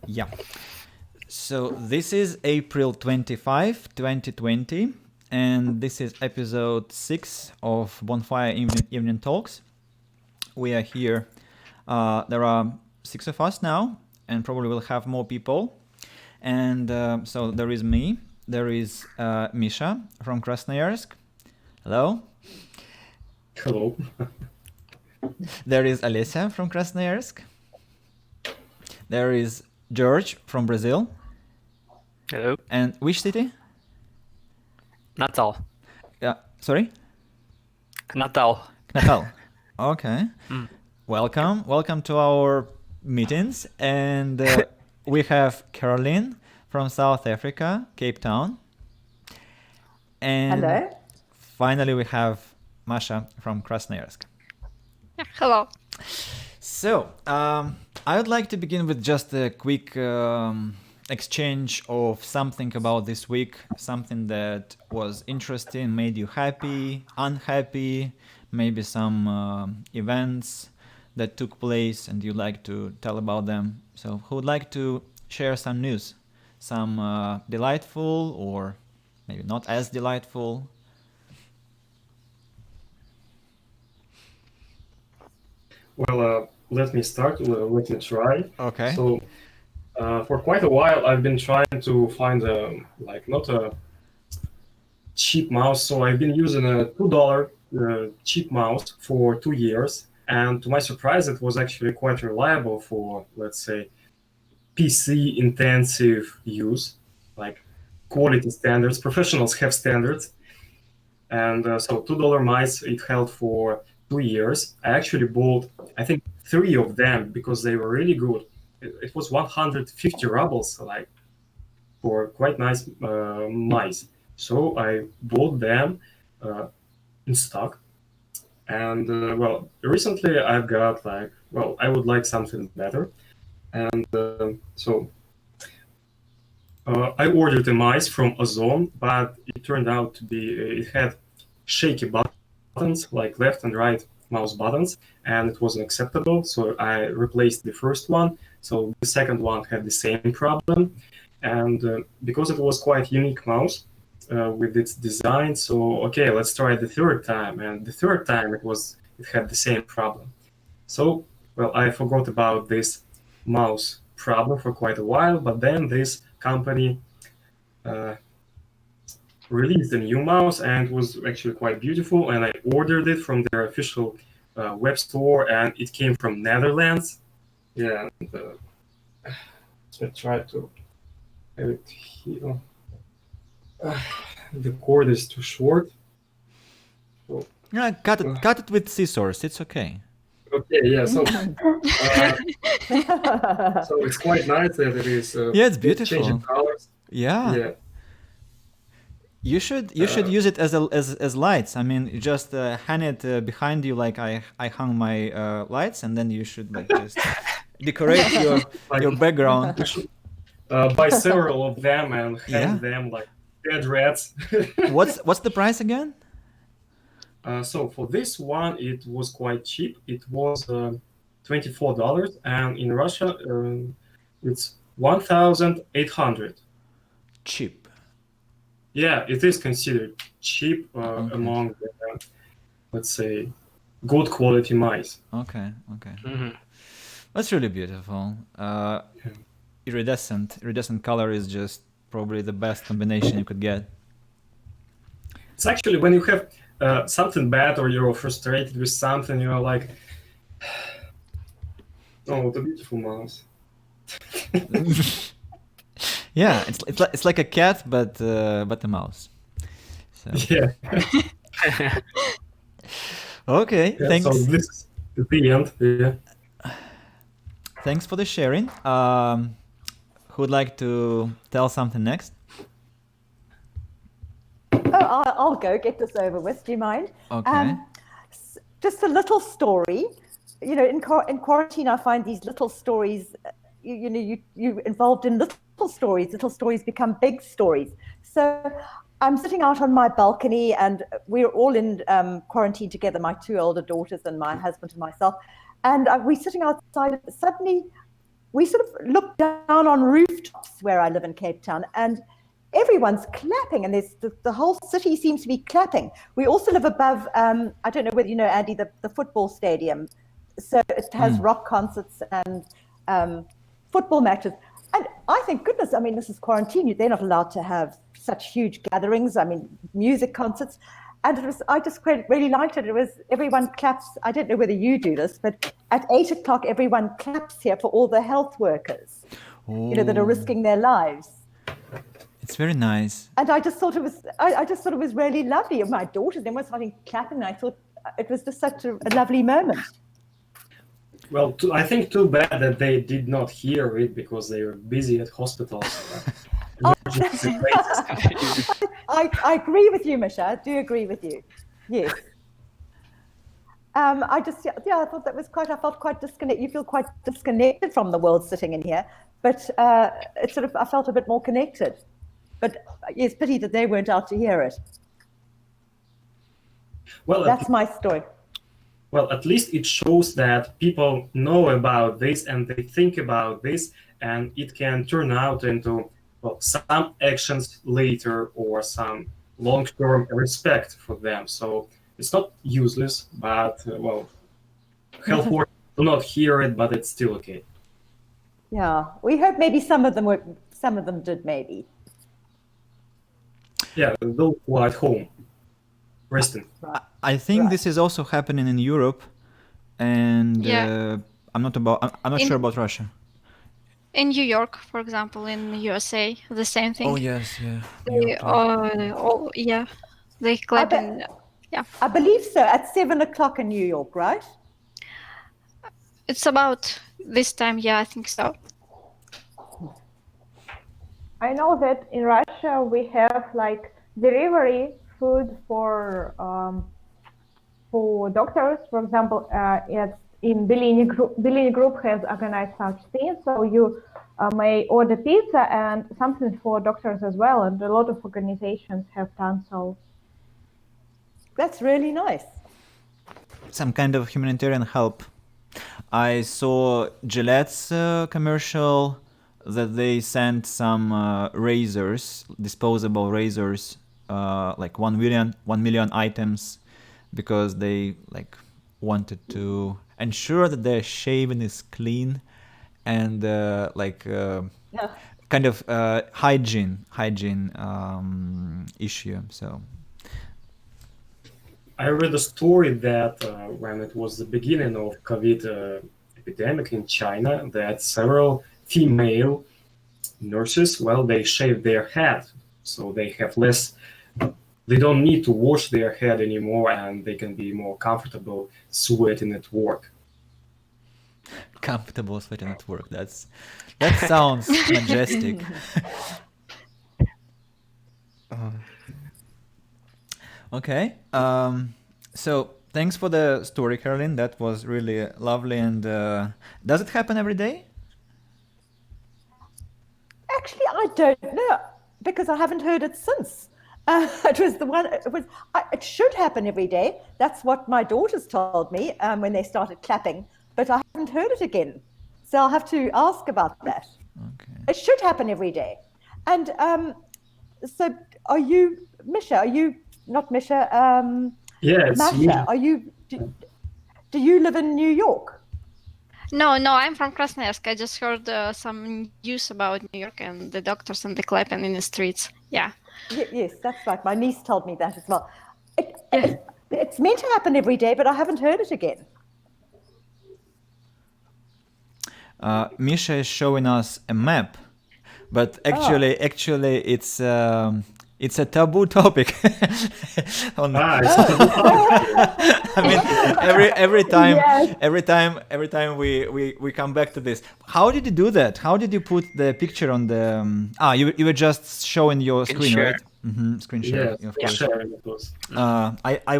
Yeah. So this is April 25, 2020, and this is episode 6 of Bonfire Evening Talks. We are here. There are 6 of us now, and probably we'll have more people. And so there is me, there is Misha from Krasnoyarsk. Hello. Hello. There is Alessia from Krasnoyarsk. There is George from Brazil. Hello. And which city? Natal. Sorry? Natal. Natal. Okay. Welcome to our meetings. And we have Caroline from South Africa, Cape Town. And Hello. finally, we have Masha from Krasnoyarsk. Hello. So, I would like to begin with just a quick exchange of something about this week, something that was interesting, made you happy, unhappy, maybe some events that took place and you'd like to tell about them. So, who would like to share some news? Some delightful or maybe not as delightful? Well, let me start. Let me try. Okay. So, for quite a while, I've been trying to find not a cheap mouse. So I've been using a $2 cheap mouse for 2 years, and to my surprise, it was actually quite reliable for, let's say, PC intensive use, like quality standards. Professionals have standards, and so $2 mice it held for 2 years. I actually bought, I think, 3 of them because they were really good. It was 150 rubles, like, for quite nice mice. So I bought them in stock. And well, recently I've got I would like something better. And so I ordered a mice from Ozon, but it turned out to be, it had shaky buttons, like left and right mouse buttons, and it wasn't acceptable. So I replaced the first one. So the second one had the same problem. And because it was quite unique mouse with its design, so okay, let's try the third time. And the third time it had the same problem. So, well, I forgot about this mouse problem for quite a while, but then this company released a new mouse, and it was actually quite beautiful, and I ordered it from their official web store, and it came from Netherlands. Yeah, and, let's try to have it here. The cord is too short. So, Yeah, cut it with scissors. It's okay. okay, yeah, so so it's quite nice that it is Yeah, it's beautiful. changing colors. Yeah. Yeah. You should use it as lights. I mean, you just hang it behind you like I hung my lights, and then you should like just decorate your background. You should buy several of them and hang Yeah. them like dead rats. What's the price again? So for this one, it was quite cheap. It was $24, and in Russia, it's 1,800. Cheap. Yeah, it is considered cheap Okay. among the, let's say, good quality mice. Okay. Mm-hmm. That's really beautiful. Iridescent color is just probably the best combination you could get. It's actually when you have something bad or you're frustrated with something, you're like, oh, what a beautiful mouse. Yeah, it's like a cat, but a mouse. So. Yeah. Okay, Yeah, thanks. so this is the end. Yeah. Thanks for the sharing. Who'd like to tell something next? Oh, I'll go get this over with. Do you mind? Okay. Just a little story. You know, in quarantine, I find these little stories. You involved in little stories. Little stories become big stories. So I'm sitting out on my balcony, and we're all in quarantine together. My 2 older daughters and my husband and myself, and we're sitting outside. Suddenly, we sort of look down on rooftops where I live in Cape Town, and everyone's clapping, and there's the whole city seems to be clapping. We also live above, I don't know whether you know, Andy, the football stadium. So it has rock concerts and football matches. And I think, goodness, I mean, this is quarantine. They're not allowed to have such huge gatherings. I mean, music concerts. And I just really liked it. It was, everyone claps. I don't know whether you do this, but at 8 o'clock, everyone claps here for all the health workers, that are risking their lives. It's very nice. And I just thought it was really lovely. My daughters then were starting clapping, and I thought it was just such a lovely moment. Well, I think too bad that they did not hear it because they were busy at hospitals. Emergency places. I agree with you, Misha. I do agree with you. Yes. I thought that was I felt quite disconnected. You feel quite disconnected from the world sitting in here, but I felt a bit more connected. But it's pity that they weren't out to hear it. Well, that's my story. Well, at least it shows that people know about this and they think about this, and it can turn out into some actions later or some long-term respect for them. So it's not useless, but health workers do not hear it, but it's still okay. Yeah, we hope maybe some of them did maybe. Yeah, those who are at home, resting. I think this is also happening in Europe, and I'm not sure about Russia. In New York, for example, in USA, the same thing. Oh yes, yeah. They clap in. Yeah, I believe so. At 7 o'clock in New York, right? it's about this time. Yeah, I think so. I know that in Russia we have like delivery food for doctors. For example, it's in Bellini Group. Bellini Group has organized such things, so you may order pizza and something for doctors as well. And a lot of organizations have done so. That's really nice. Some kind of humanitarian help. I saw Gillette's commercial that they sent some razors, disposable razors, like 1 million items, because they wanted to ensure that their shaving is clean and kind of hygiene issue. So I read a story that when it was the beginning of COVID epidemic in China, that several female nurses, they shave their head, so they have less. They don't need to wash their head anymore, and they can be more comfortable sweating at work. Comfortable sweating at work. That sounds majestic. Okay. So thanks for the story, Caroline. That was really lovely. And does it happen every day? Actually, I don't know, because I haven't heard it since. It should happen every day. That's what my daughters told me when they started clapping, but I haven't heard it again. So I'll have to ask about that. Okay. It should happen every day. And so are you, Misha? Are you, not Misha, Yes. Masha, are you, do you live in New York? No, I'm from Krasnoyarsk. I just heard some news about New York and the doctors and the clapping in the streets. Yeah. Yes, that's right. My niece told me that as well. It's meant to happen every day, but I haven't heard it again. Misha is showing us a map, but actually it's a taboo topic. It's a I mean, every time, Yes. every time we come back to this. How did you do that? How did you put the picture on the? You were just showing your Screen screen, share. right? Mm-hmm, screen share. Yes, Of course. sharing it was. I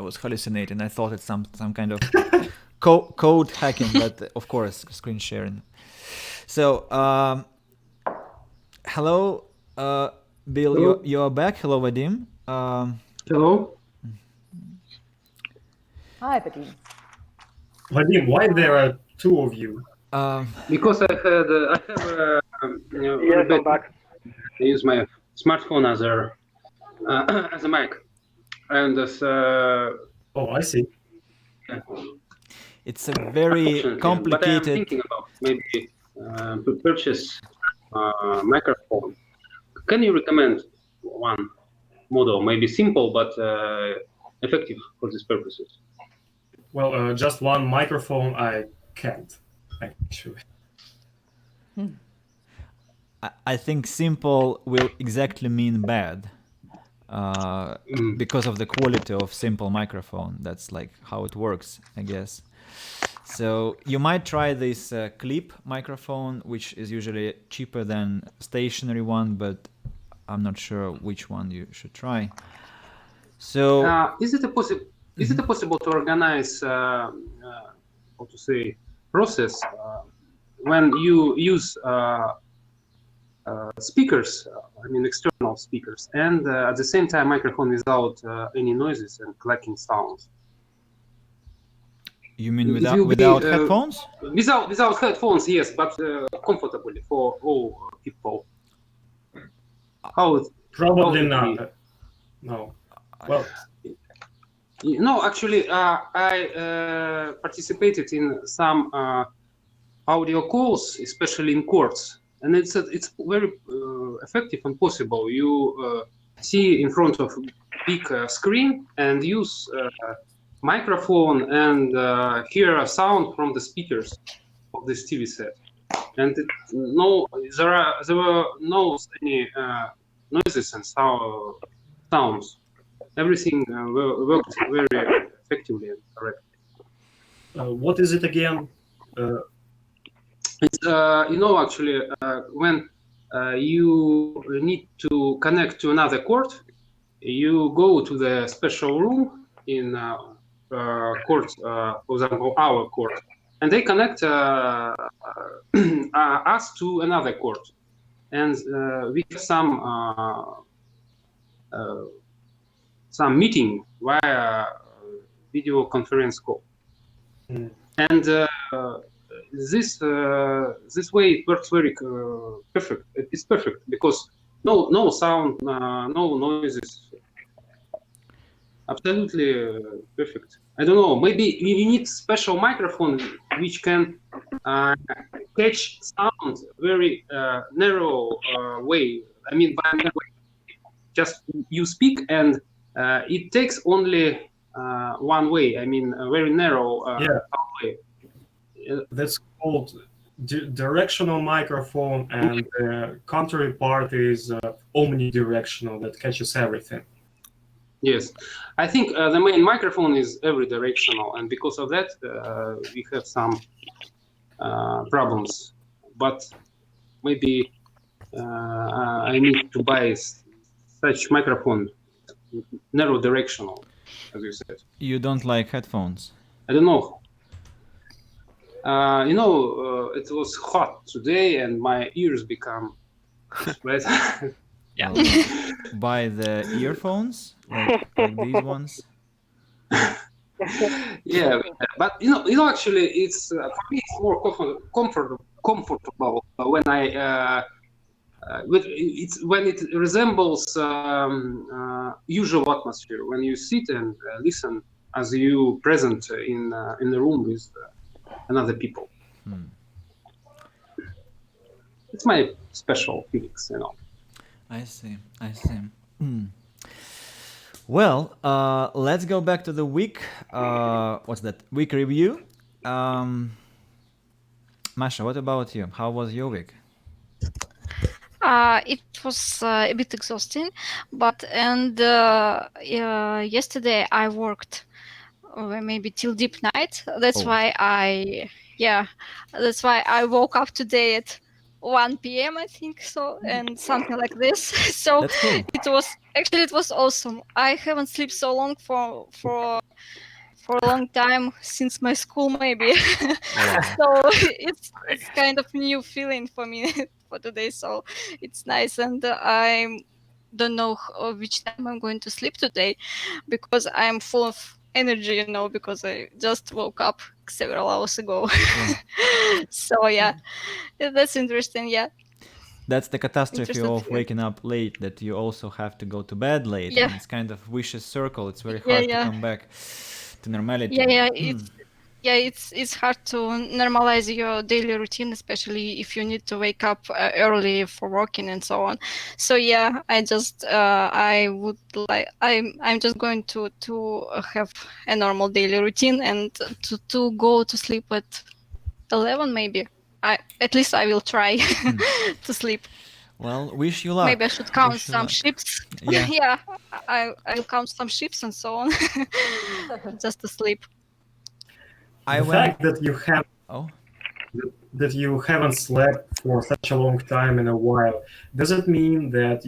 was hallucinating. I thought it's some kind of code hacking, but of course, screen sharing. So, hello, Bill. Hello. You're back. Hello, Vadim. Hello. Hi, Vadim. Vadim, why there are two of you? Because I have Yes, I'm back. I use my smartphone as a mic, and as Oh, I see. It's a very but I'm complicated. thinking about maybe purchase microphone. Can you recommend one model? Maybe simple but effective for these purposes. Well, just one microphone I can't actually. I think simple will exactly mean bad. Because of the quality of simple microphone. That's like how it works, I guess. So you might try this clip microphone, which is usually cheaper than stationary one, but I'm not sure which one you should try. So is it possible to organize how to say process when you use speakers, I mean external speakers, and at the same time microphone without any noises and clacking sounds? You mean without headphones? Without headphones, yes, but comfortably for all people. Probably not. No. Well, no, actually, I participated in some audio calls, especially in courts, and it's very effective and possible. You see in front of big screen and use microphone and hear a sound from the speakers of this TV set. And there were no any noises and sounds. Everything worked very effectively and correctly. What is it again? It's actually when you need to connect to another court, you go to the special room in court, for example, our court, and they connect us to another court, and we have some meeting via video conference call. And this way it works very perfect. It's perfect because no sound, no noises. Absolutely perfect. I don't know. Maybe we need special microphone which can catch sound very narrow way. I mean, by narrow way, just you speak and it takes only one way. I mean, a very narrow way. That's called directional microphone, and the counterpart is omnidirectional, that catches everything. Yes, I think the main microphone is every directional, and because of that, we have some problems. But maybe I need to buy such microphone, narrow directional, as you said. You don't like headphones? I don't know. It was hot today, and my ears become red. Yeah. Buy the earphones, like these ones. Yeah, but actually, it's for me it's more comfortable when when it resembles usual atmosphere when you sit and listen as you present in the room with another people. It's my special feelings, I see. Well, let's go back to the week. What's that? Week review. Masha, what about you? How was your week? It was a bit exhausting, but yesterday I worked maybe till deep night. That's why I woke up today at 1 p.m. I think so, and something like this. So That's cool. it was awesome. I haven't slept so long for a long time since my school maybe. So it's kind of new feeling for me for today. So it's nice, and I don't know which time I'm going to sleep today because I'm full of energy, because I just woke up several hours ago. So yeah, that's interesting. Yeah. That's the catastrophe Interesting of to- waking up late, that you also have to go to bed late. Yeah. And it's kind of vicious circle. It's very Yeah, hard to yeah. come back to normality. It's hard to normalize your daily routine, especially if you need to wake up early for working and so on. So yeah, I'm just going to have a normal daily routine and to go to sleep at 11 maybe. At least I will try to sleep. Well, wish you luck. Maybe I should count Wish you some luck. ships. Yeah. Yeah, I'll count some ships and so on, just to sleep. The fact that you haven't slept for such a long time in a while, does it mean that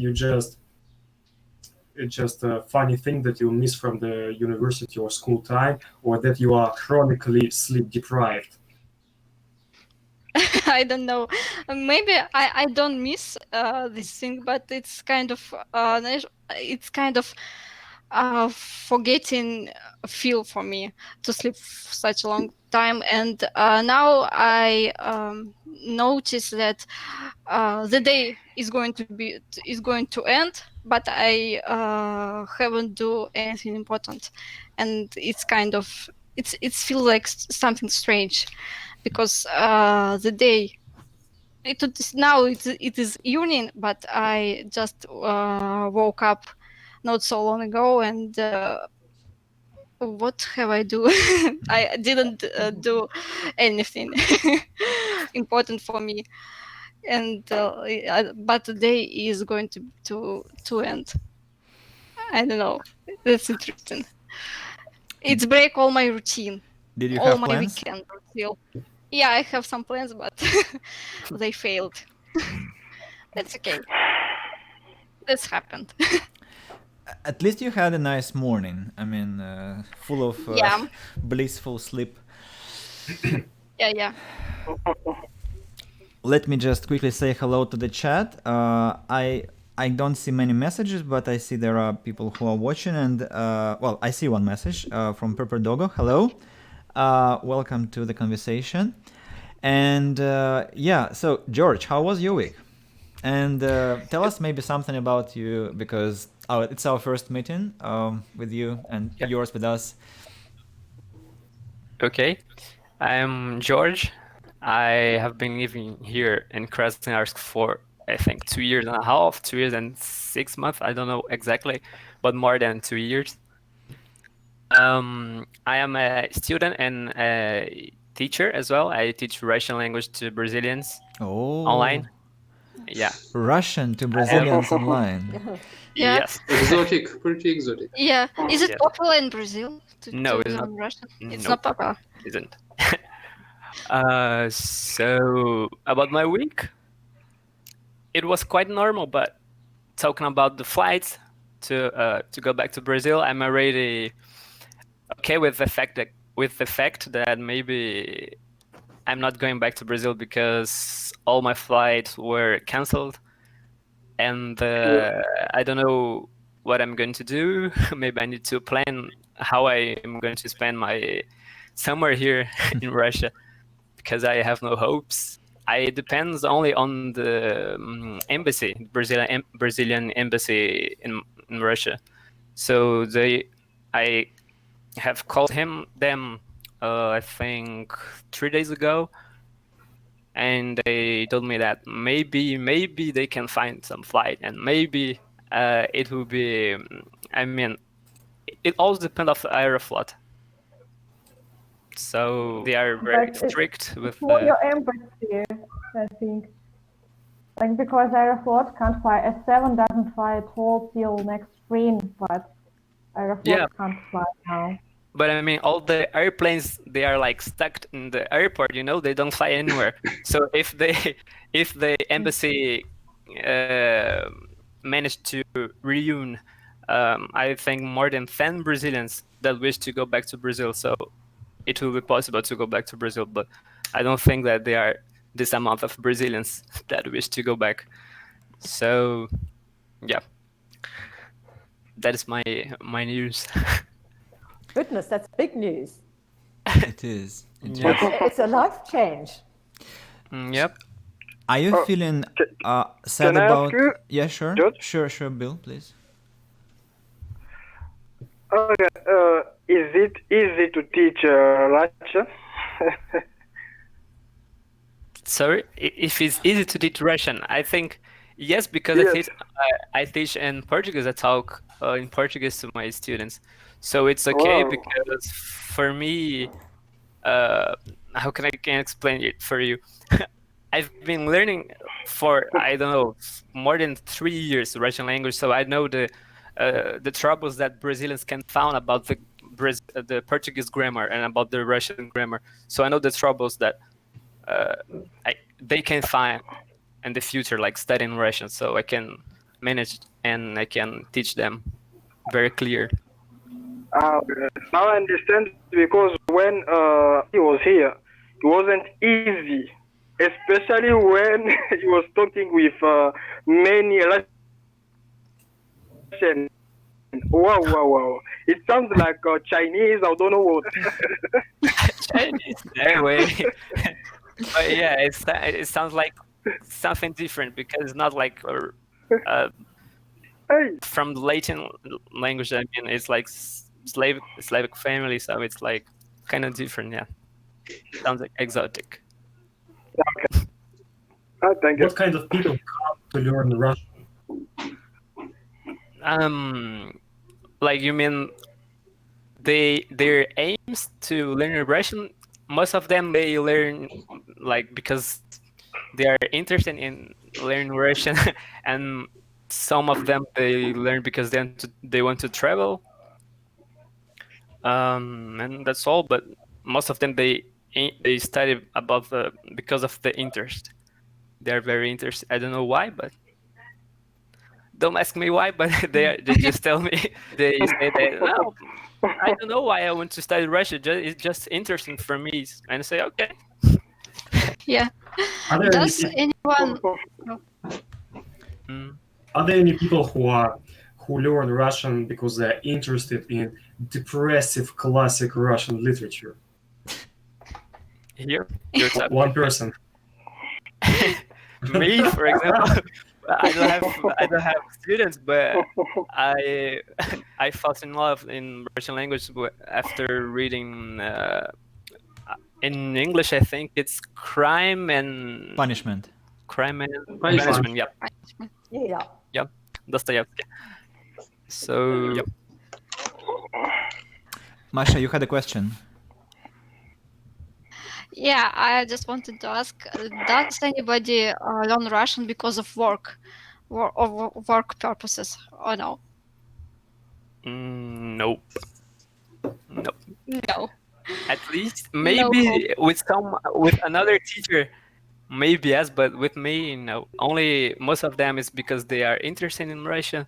it's just a funny thing that you miss from the university or school time, or that you are chronically sleep deprived? I don't know. Maybe I don't miss this thing, but it's kind of forgetting feel for me to sleep such a long time. And now I notice that the day is going to end, but I haven't do anything important, and it's kind of it feels like something strange, because the day it is evening, but I just woke up not so long ago, and what have I do? I didn't do anything important for me, and but the day is going to end. I don't know. That's interesting. It's break all my routine. Did you all have my plans? weekend still. Yeah, I have some plans, but they failed. That's okay. That's happened. At least you had a nice morning. I mean, full of Yeah. blissful sleep. Yeah. Let me just quickly say hello to the chat. I don't see many messages, but I see there are people who are watching, and well, I see one message from Purple Doggo. Hello, welcome to the conversation. And yeah, so George, how was your week? And tell us maybe something about you, because it's our first meeting with you, and yours with us. Okay, I'm George. I have been living here in Krasnoyarsk for, I think, 2 years and a half, 2 years and 6 months. I don't know exactly, but more than 2 years. I am a student and a teacher as well. I teach Russian language to Brazilians online. Yeah. Russian to Brazilians online. Yeah. Yes. Exotic, pretty exotic. Yeah. Is it Yes. popular in Brazil No, it's learn not. Russian? It's Nope. not popular. Isn't. So about my week, it was quite normal. But talking about the flights to go back to Brazil, I'm already okay with the fact that maybe I'm not going back to Brazil because all my flights were canceled, and I don't know what I'm going to do. Maybe I need to plan how I am going to spend my summer here in Russia, because I have no hopes. It depends only on the embassy, Brazilian embassy in Russia. So I have called them, I think 3 days ago, and they told me that maybe they can find some flight, and maybe it will be. I mean, it all depends on the Aeroflot. So they are very strict with for your embassy, I think. Like, because Aeroflot can't fly, S7 doesn't fly at all till next spring, but Aeroflot can't fly now. But I mean, all the airplanes, they are like stuck in the airport, they don't fly anywhere. So if the embassy managed to reunion, I think more than 10 Brazilians that wish to go back to Brazil, so it will be possible to go back to Brazil. But I don't think that there are this amount of Brazilians that wish to go back. So yeah, that is my news. Goodness, that's big news. It is. It Yep. is. It's a life change. Yep. Are you feeling sad can I about? ask you, Yeah, sure. George? Sure, Bill, please. Okay, is it easy to teach Russian? Sorry, if it's easy to teach Russian, I think yes, because Yes. I teach in Portuguese. I talk in Portuguese to my students, so it's okay Wow. because for me, how can explain it for you? I've been learning for I don't know more than 3 years Russian language, so I know the troubles that Brazilians can found about the Portuguese grammar and about the Russian grammar. So I know the troubles that they can find in the future, like studying Russian. So I can manage and I can teach them very clear. Now I understand, because when he was here, it wasn't easy, especially when he was talking with many Russian. Wow. It sounds like Chinese, I don't know what. Chinese, anyway. But yeah, it sounds like something different because it's not like Hey, from the Latin language. I mean, it's like Slavic family, so it's like kind of different. Yeah, sounds like exotic. thank you. What kind of people come to learn Russian? Like you mean their aims to learn Russian? Most of them they learn like because they are interested in learning Russian, and some of them they learn because they want to travel. And that's all. But most of them they study above because of the interest. They're very interested. I don't know why, but don't ask me why. But they just tell me. They say that no, I don't know why I want to study Russian. It's just interesting for me. And I say okay. Yeah. Are there Does any anyone? Are there any people who learn Russian because they're interested in depressive classic Russian literature? Here, you're talking. One person. Me, for example. I don't have students, but I fell in love in Russian language after reading in English. I think it's Crime and Punishment. Crime and Punishment. Yep. Yeah. Yep. Dostoevsky. So. Yep. Masha, you had a question. Yeah, I just wanted to ask: does anybody learn Russian because of work, or work purposes, or no? Nope. Nope. No. At least maybe with another teacher, maybe yes, but with me, no. Only most of them is because they are interested in Russian,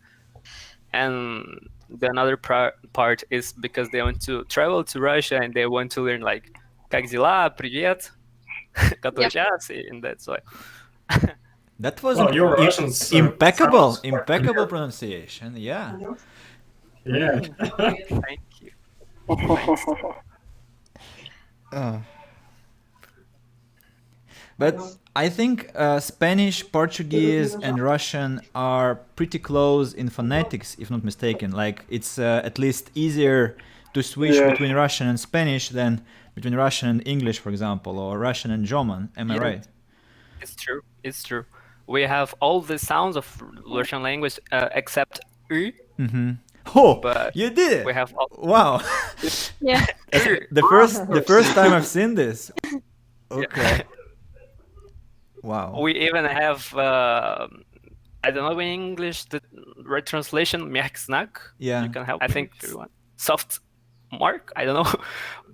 and the another part is because they want to travel to Russia and they want to learn like как дела, привет, который час, and that's why. That was your Russian's impeccable, sounds quite impeccable clear. pronunciation. Yeah. Yeah. Thank you. But I think Spanish, Portuguese, and Russian are pretty close in phonetics, if not mistaken. Like it's at least easier to switch between Russian and Spanish than between Russian and English, for example, or Russian and German. Am I right? It's true. It's true. We have all the sounds of Russian language except U. Mm-hmm. Oh, but you did it! We have all... Wow. Yeah. the first time I've seen this. Okay. Yeah. Wow. We even have I don't know in English the right translation, мягкий знак. Yeah. You can help. I think soft mark. I don't know,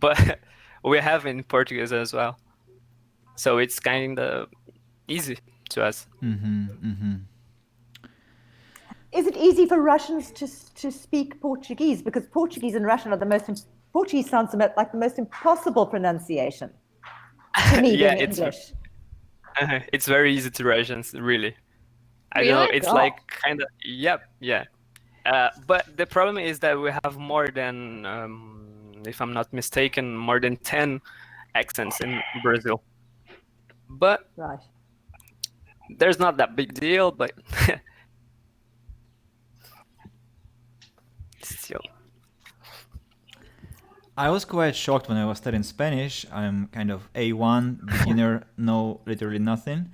but we have in Portuguese as well. So it's kind of easy to us. Is it easy for Russians to speak Portuguese? Because Portuguese and Russian are Portuguese sounds like the most impossible pronunciation to me Yeah, being English. It's very easy to Russians, really. I Really? don't know. It's like kind of yeah. But the problem is that we have more than if I'm not mistaken, more than 10 accents in Brazil. But Right. there's not that big deal, but still. I was quite shocked when I was studying Spanish. I'm kind of A1 beginner, know literally nothing.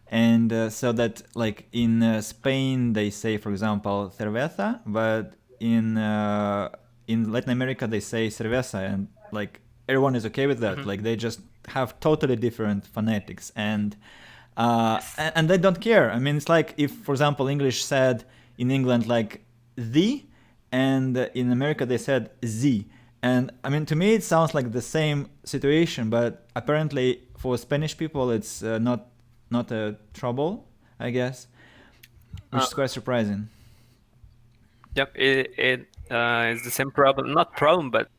And so that like in Spain they say, for example, cerveza, but in Latin America they say cerveza, and like everyone is okay with that. Like they just have totally different phonetics, and they don't care. I mean, it's like if, for example, English said in England like the, and in America they said z. And I mean, to me it sounds like the same situation, but apparently for Spanish people it's not a trouble, I guess, which is quite surprising. Yep, it is the same problem. Not problem, but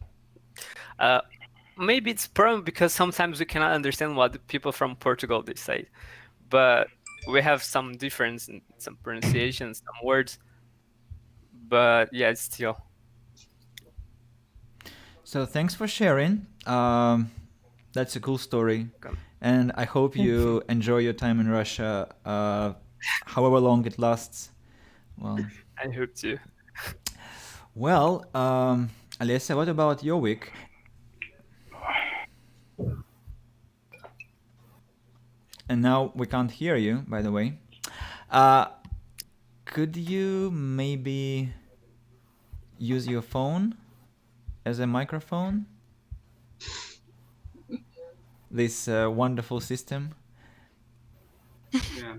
maybe it's problem because sometimes we cannot understand what the people from Portugal they say, but we have some difference in some pronunciations, some words. But yeah, it's still. So thanks for sharing. That's a cool story, and I hope you enjoy your time in Russia, however long it lasts. Well, I hope too. Well, Alessia, what about your week? And now we can't hear you, by the way. Could you maybe use your phone as a microphone? This wonderful system. Yeah.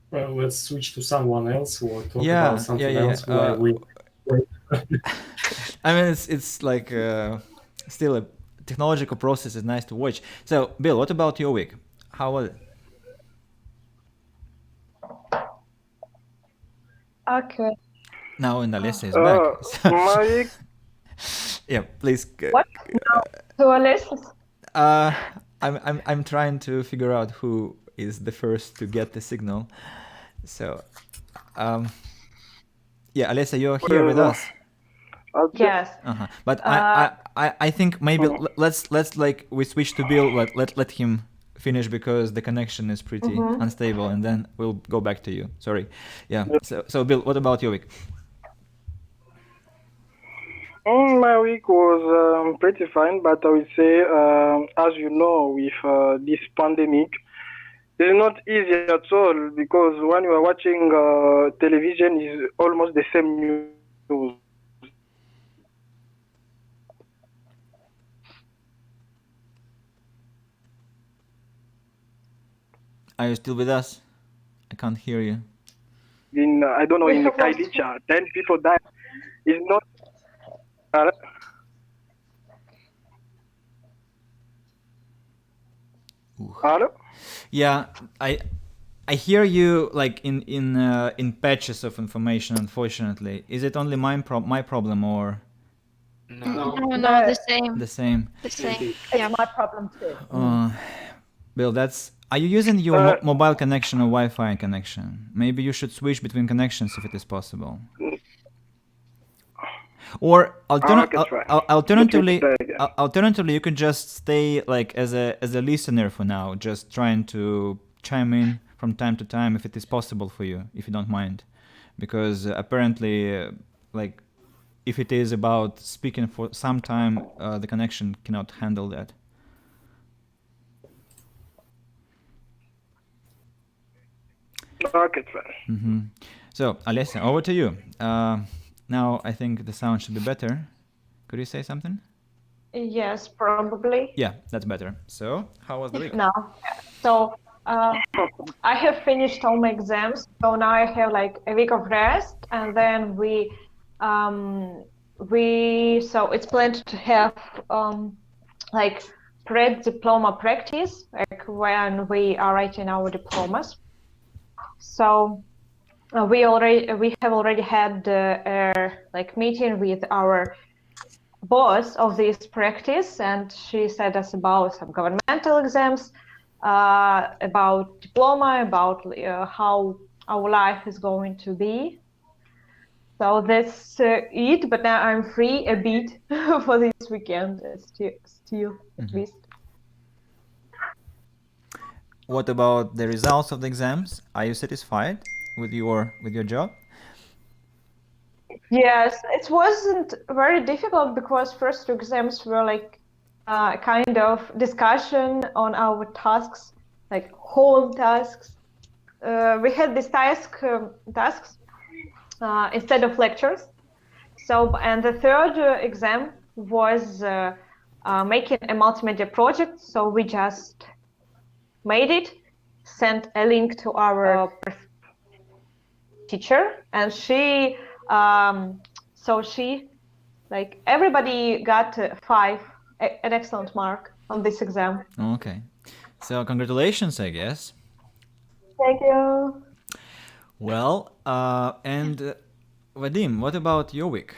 Well, let's switch to someone else or talk about something else while we wait. I mean, it's like still a technological process is nice to watch. So, Bill, what about your week? How was it? Okay. Now, and Alessia is back. My week. Yeah, please. What? No. To Alessia. I'm trying to figure out who is the first to get the signal. So, yeah, Alessia, you're here with us. Yes. But I think maybe let's like we switch to Bill. Let him finish because the connection is pretty unstable, and then we'll go back to you. Sorry. Yeah. So Bill, what about your week? My week was pretty fine, but I would say, as you know, with this pandemic, it's not easy at all because when you are watching television, is almost the same news. Are you still with us? I can't hear you. I don't know, in Kailicha, 10 people died. It's not. Hello? Yeah, I hear you like in patches of information. Unfortunately, is it only my problem or? No. No, the same. The same. The same. It's my problem too. Bill, are you using your mobile connection or Wi-Fi connection? Maybe you should switch between connections if it is possible. Or alternatively, you could just stay like as a listener for now, just trying to chime in from time to time if it is possible for you, if you don't mind, because apparently, like, if it is about speaking for some time, the connection cannot handle that. Okay, So, Alessia, over to you. Now I think the sound should be better. Could you say something? Yes, probably. Yeah, that's better. So, how was the week? No. So, I have finished all my exams. So now I have like a week of rest, and then so it's planned to have like pre-diploma practice, like when we are writing our diplomas. So we have already had a like meeting with our boss of this practice, and she said us about some governmental exams, about diploma, about how our life is going to be. So that's it. But now I'm free a bit for this weekend. Still at least. What about the results of the exams? Are you satisfied with your job? Yes, it wasn't very difficult because first two exams were like kind of discussion on our tasks, like home tasks. We had these tasks instead of lectures. So, and the third exam was making a multimedia project. So we just made it, sent a link to our teacher, and she like everybody got 5, an excellent mark on this exam. Okay. So congratulations, I guess. Thank you. Well, and Vadim, what about your week?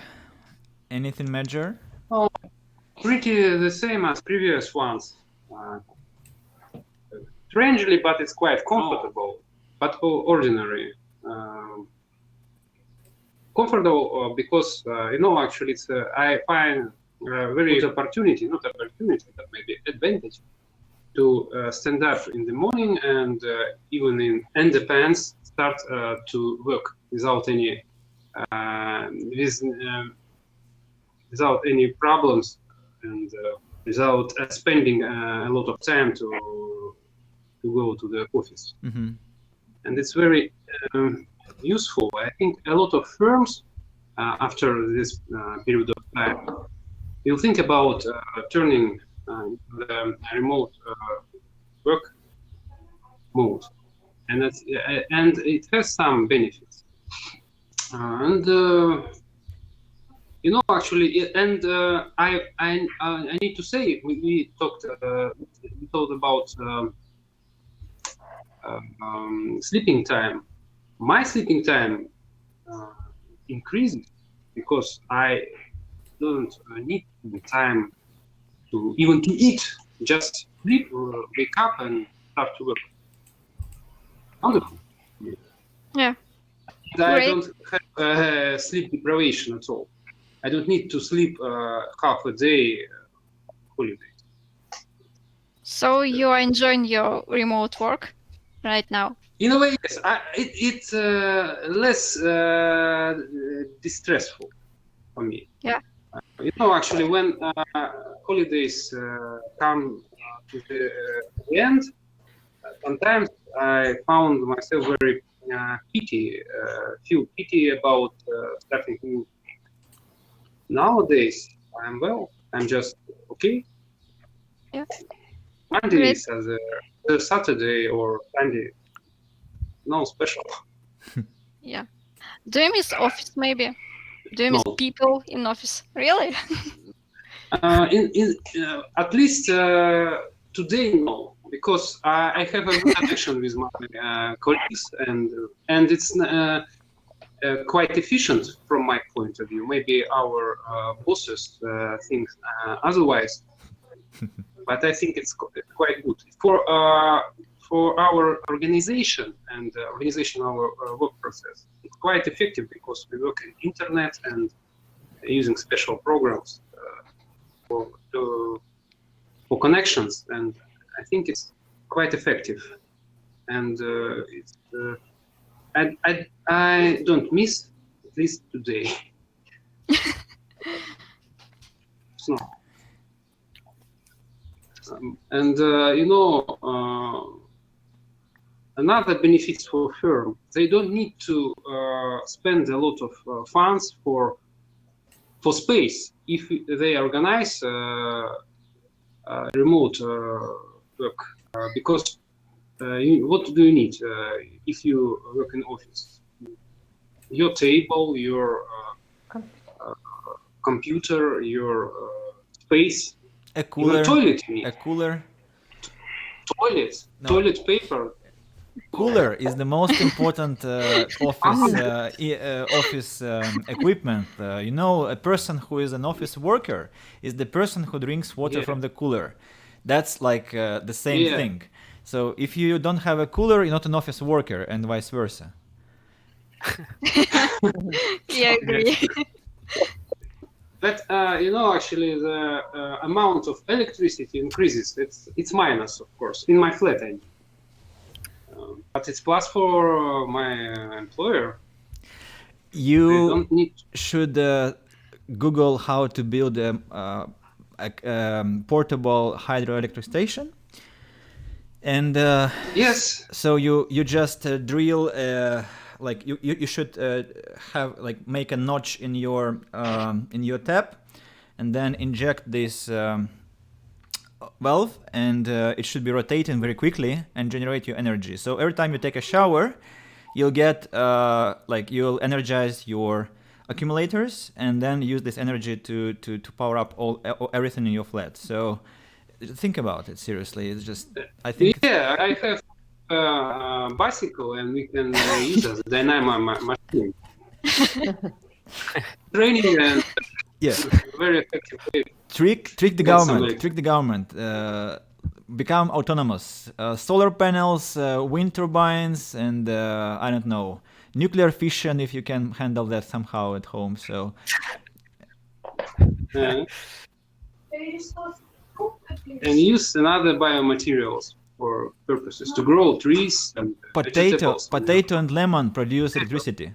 Anything major? Oh, pretty the same as previous ones. Strangely, but it's quite comfortable, but ordinary. Comfortable because actually it's I find very good opportunity, not opportunity, but maybe advantage to stand up in the morning and even in underpants start to work without any without any problems and without spending a lot of time to go to the office. Mm-hmm. And it's very useful. I think a lot of firms after this period of time will think about turning the remote work mode, and it has some benefits. Actually, and I need to say we talked about sleeping time. My sleeping time increases because I don't need the time to even to eat. Just sleep, wake up, and start to work. Wonderful. Yeah. I Great. don't have sleep deprivation at all. I don't need to sleep half a day holiday. So you are enjoying your remote work right now? In a way, yes. It's less distressful for me. Yeah. Actually, when holidays come to the end, sometimes I found myself very feel pity about starting new. Nowadays, I'm well. I'm just okay. Yeah. Mondays as a Saturday or Sunday, no special. Yeah. Do you miss office maybe? Do you miss people in office? Really? At least today, no, because I have a good connection with my colleagues, and it's quite efficient from my point of view. Maybe our bosses think otherwise, but I think it's quite good for our organization and organization of our work process. It's quite effective because we work in internet and using special programs for connections, and I think it's quite effective. And I don't miss, at least today. So, another benefits for firm, they don't need to spend a lot of funds for space if they organize remote work, because what do you need if you work in office? Your table, your computer, your space, a cooler, toilet, toilet paper. Cooler is the most important office equipment. A person who is an office worker is the person who drinks water from the cooler. That's like the same thing. So if you don't have a cooler, you're not an office worker, and vice versa. Yeah, I agree. But actually, the amount of electricity increases. It's minus, of course, in my flat. I mean. But it's plus for my employer. They You don't need. should Google how to build a portable hydroelectric station. And Yes. so you just drill like you should have like make a notch in your tap, and then inject this valve, and it should be rotating very quickly and generate your energy. So every time you take a shower, you'll get you'll energize your accumulators, and then use this energy to power up everything in your flat. So think about it seriously. It's just, I think. Yeah, I have a bicycle, and we can use as a dynamo machine. Training and Yeah. very effective way. Trick the Get government. somebody. Trick the government. Become autonomous. Solar panels, wind turbines, and I don't know, nuclear fission if you can handle that somehow at home. So And use another biomaterials for purposes to grow trees and vegetables. potato and lemon produce electricity.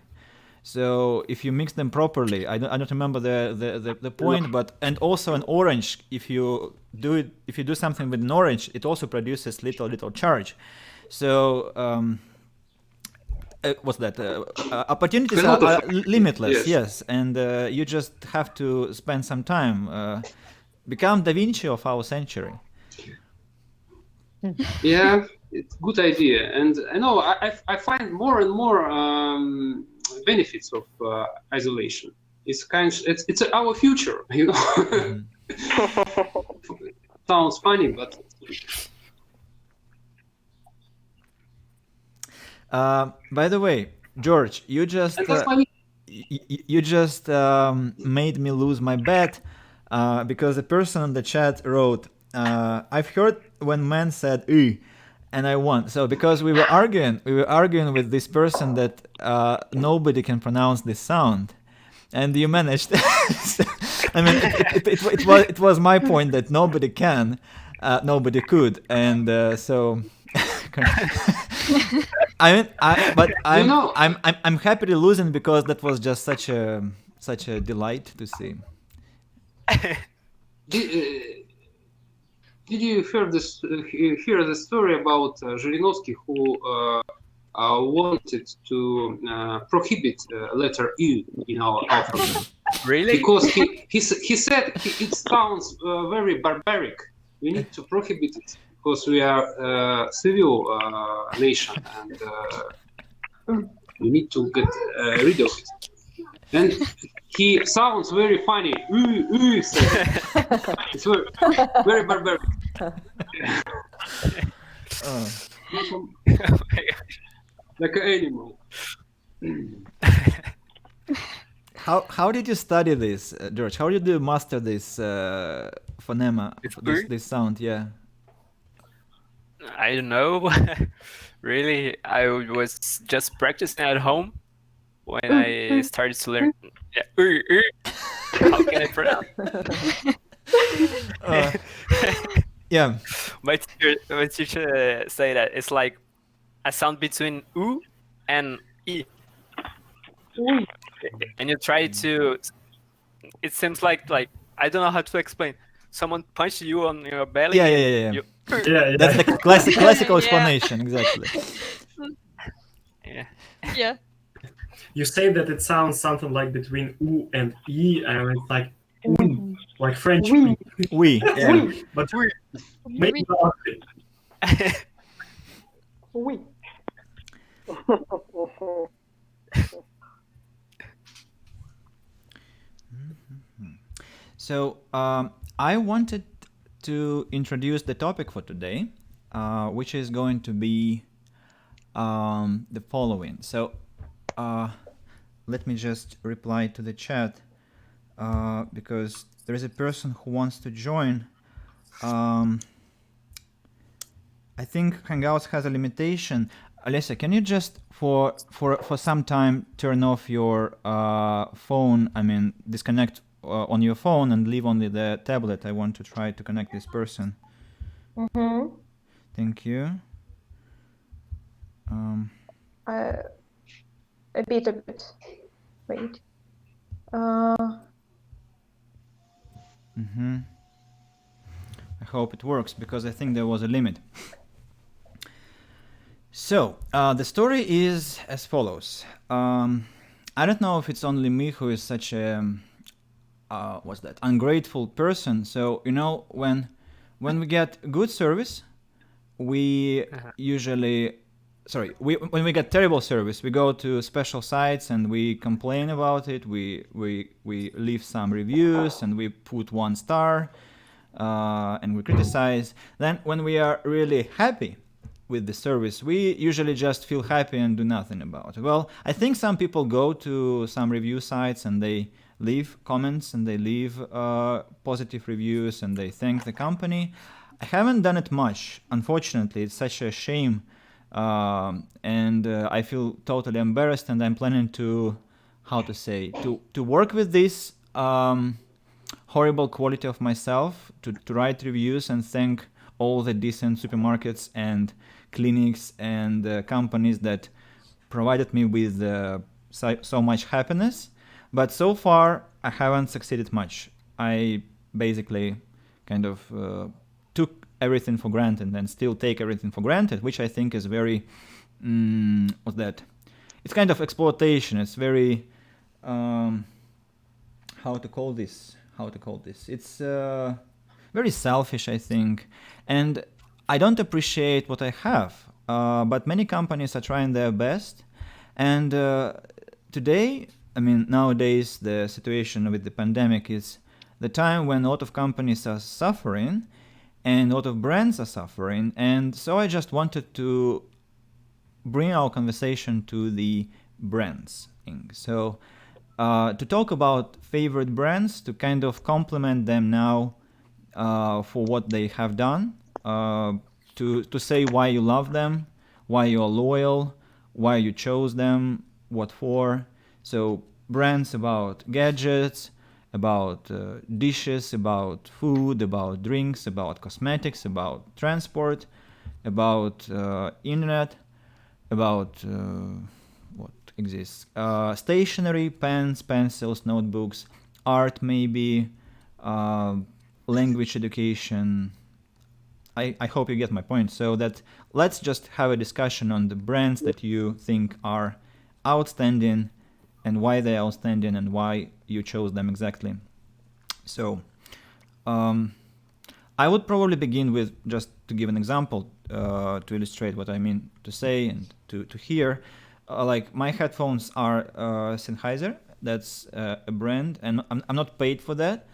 So if you mix them properly, I don't remember the point, but and also an orange, if you do something with an orange, it also produces little charge. So what's that? Opportunities are limitless, yes, and you just have to spend some time. Become Da Vinci of our century. Yeah, it's a good idea, and I know I find more and more benefits of isolation. It's it's our future, you know. Sounds funny, but. By the way, George, you just made me lose my bet because a person in the chat wrote, "I've heard when men said 'ü,' and I won." So because we were arguing with this person that nobody can pronounce this sound, and you managed. I mean, it was my point that nobody can, nobody could, and so. I'm happily losing because that was just such a delight to see. Did you hear the story about Zhirinovsky who wanted to prohibit letter U in our alphabet? Really? Because he said it sounds very barbaric. We need to prohibit it because we are a civil nation, and we need to get rid of it. And he sounds very funny. It's very barbaric. Like an animal. How did you study this, George? How did you master this phonema, this sound? Yeah. I don't know. Really, I was just practicing at home when I started to learn. Yeah. How can I pronounce? Yeah. My teacher say that it's like a sound between U and E. And you try to. It seems like I don't know how to explain. Someone punched you on your belly. Yeah. You, That's the classical explanation, exactly. Yeah. You say that it sounds something like between U and E, and it's like French. Oui. Yeah. But maybe Oui. So I wanted to introduce the topic for today, which is going to be the following. So let me just reply to the chat because there is a person who wants to join. I I think Hangouts has a limitation. Alessia, can you just for some time turn off your phone? I mean, disconnect on your phone and leave only the tablet. I want to try to connect this person. Mm-hmm. Thank you. A bit. Wait. I hope it works because I think there was a limit. So the story is as follows. I don't know if it's only me who is such a ungrateful person. So when we get good service, we usually when we get terrible service, we go to special sites and we complain about it. We leave some reviews and we put 1 star and we criticize. Then when we are really happy with the service, we usually just feel happy and do nothing about it. Well, I think some people go to some review sites and they leave comments and they leave positive reviews and they thank the company. I haven't done it much, unfortunately. It's such a shame. And I feel totally embarrassed, and I'm planning to work with this horrible quality of myself, to write reviews and thank all the decent supermarkets and clinics and companies that provided me with so much happiness. But so far, I haven't succeeded much. I basically kind of took everything for granted and still take everything for granted, which I think is very, what's that? It's kind of exploitation. It's very, how to call this? It's very selfish, I think. And I don't appreciate what I have, but many companies are trying their best. And today, I mean, nowadays, the situation with the pandemic is the time when a lot of companies are suffering and a lot of brands are suffering. And so I just wanted to bring our conversation to the brands thing. So to talk about favorite brands, to kind of compliment them now for what they have done, to say why you love them, why you are loyal, why you chose them, what for. So brands about gadgets, about dishes, about food, about drinks, about cosmetics, about transport, about internet, about what exists, stationery, pens, pencils, notebooks, art maybe, language education. I hope you get my point. So that let's just have a discussion on the brands that you think are outstanding and why they're outstanding and why you chose them exactly. So I would probably begin with, just to give an example to illustrate what I mean to say and to hear. Like my headphones are Sennheiser. That's a brand, and I'm not paid for that.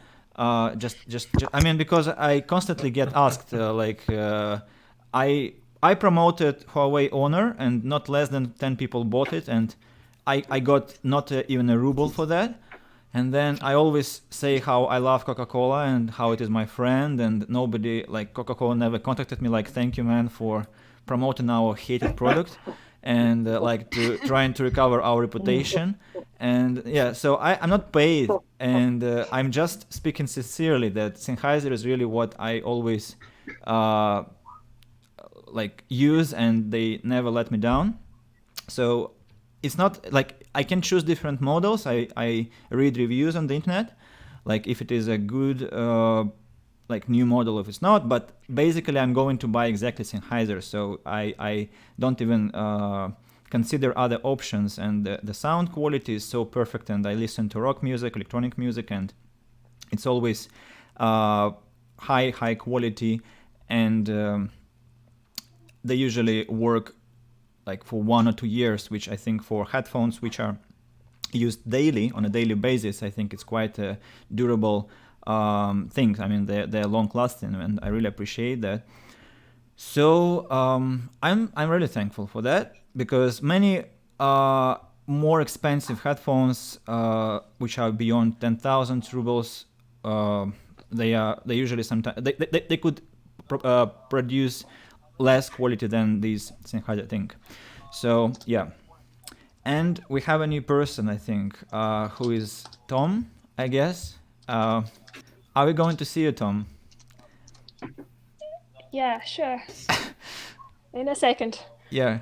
Just I mean, because I constantly get asked I promoted Huawei Honor and not less than 10 people bought it, and I got not even a ruble for that. And then I always say how I love Coca-Cola and how it is my friend, and nobody, like Coca-Cola never contacted me like, thank you man for promoting our hated product and trying to recover our reputation. And yeah, so I'm not paid, and I'm just speaking sincerely that Sennheiser is really what I always use, and they never let me down. So it's not like I can choose different models. I read reviews on the internet, like if it is a good new model, if it's not. But basically, I'm going to buy exactly Sennheiser, so I don't even consider other options. And the sound quality is so perfect, and I listen to rock music, electronic music, and it's always high quality, and they usually work like for 1 or 2 years, which I think for headphones which are used daily on a daily basis, I think it's quite a durable thing. I mean, they're long lasting, and I really appreciate that. So I'm really thankful for that, because many more expensive headphones which are beyond 10,000 rubles, they usually sometimes they could produce less quality than these Sennheiser thing. So yeah, and we have a new person, I think, who is Tom, I guess. Are we going to see you, Tom? Yeah, sure. In a second. Yeah.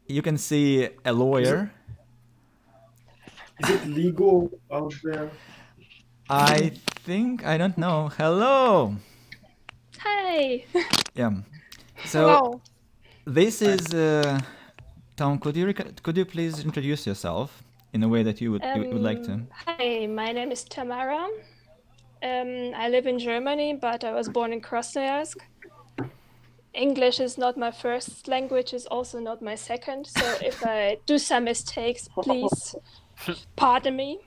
You can see a lawyer. Is it legal out there? I think, I don't know. Hello. Hi. Yeah. So Hello. this is Tom. Could you please introduce yourself in a way that you would like to? Hi, my name is Tamara. I live in Germany, but I was born in Krasnoyarsk. English is not my first language, is also not my second. So if I do some mistakes, please pardon me.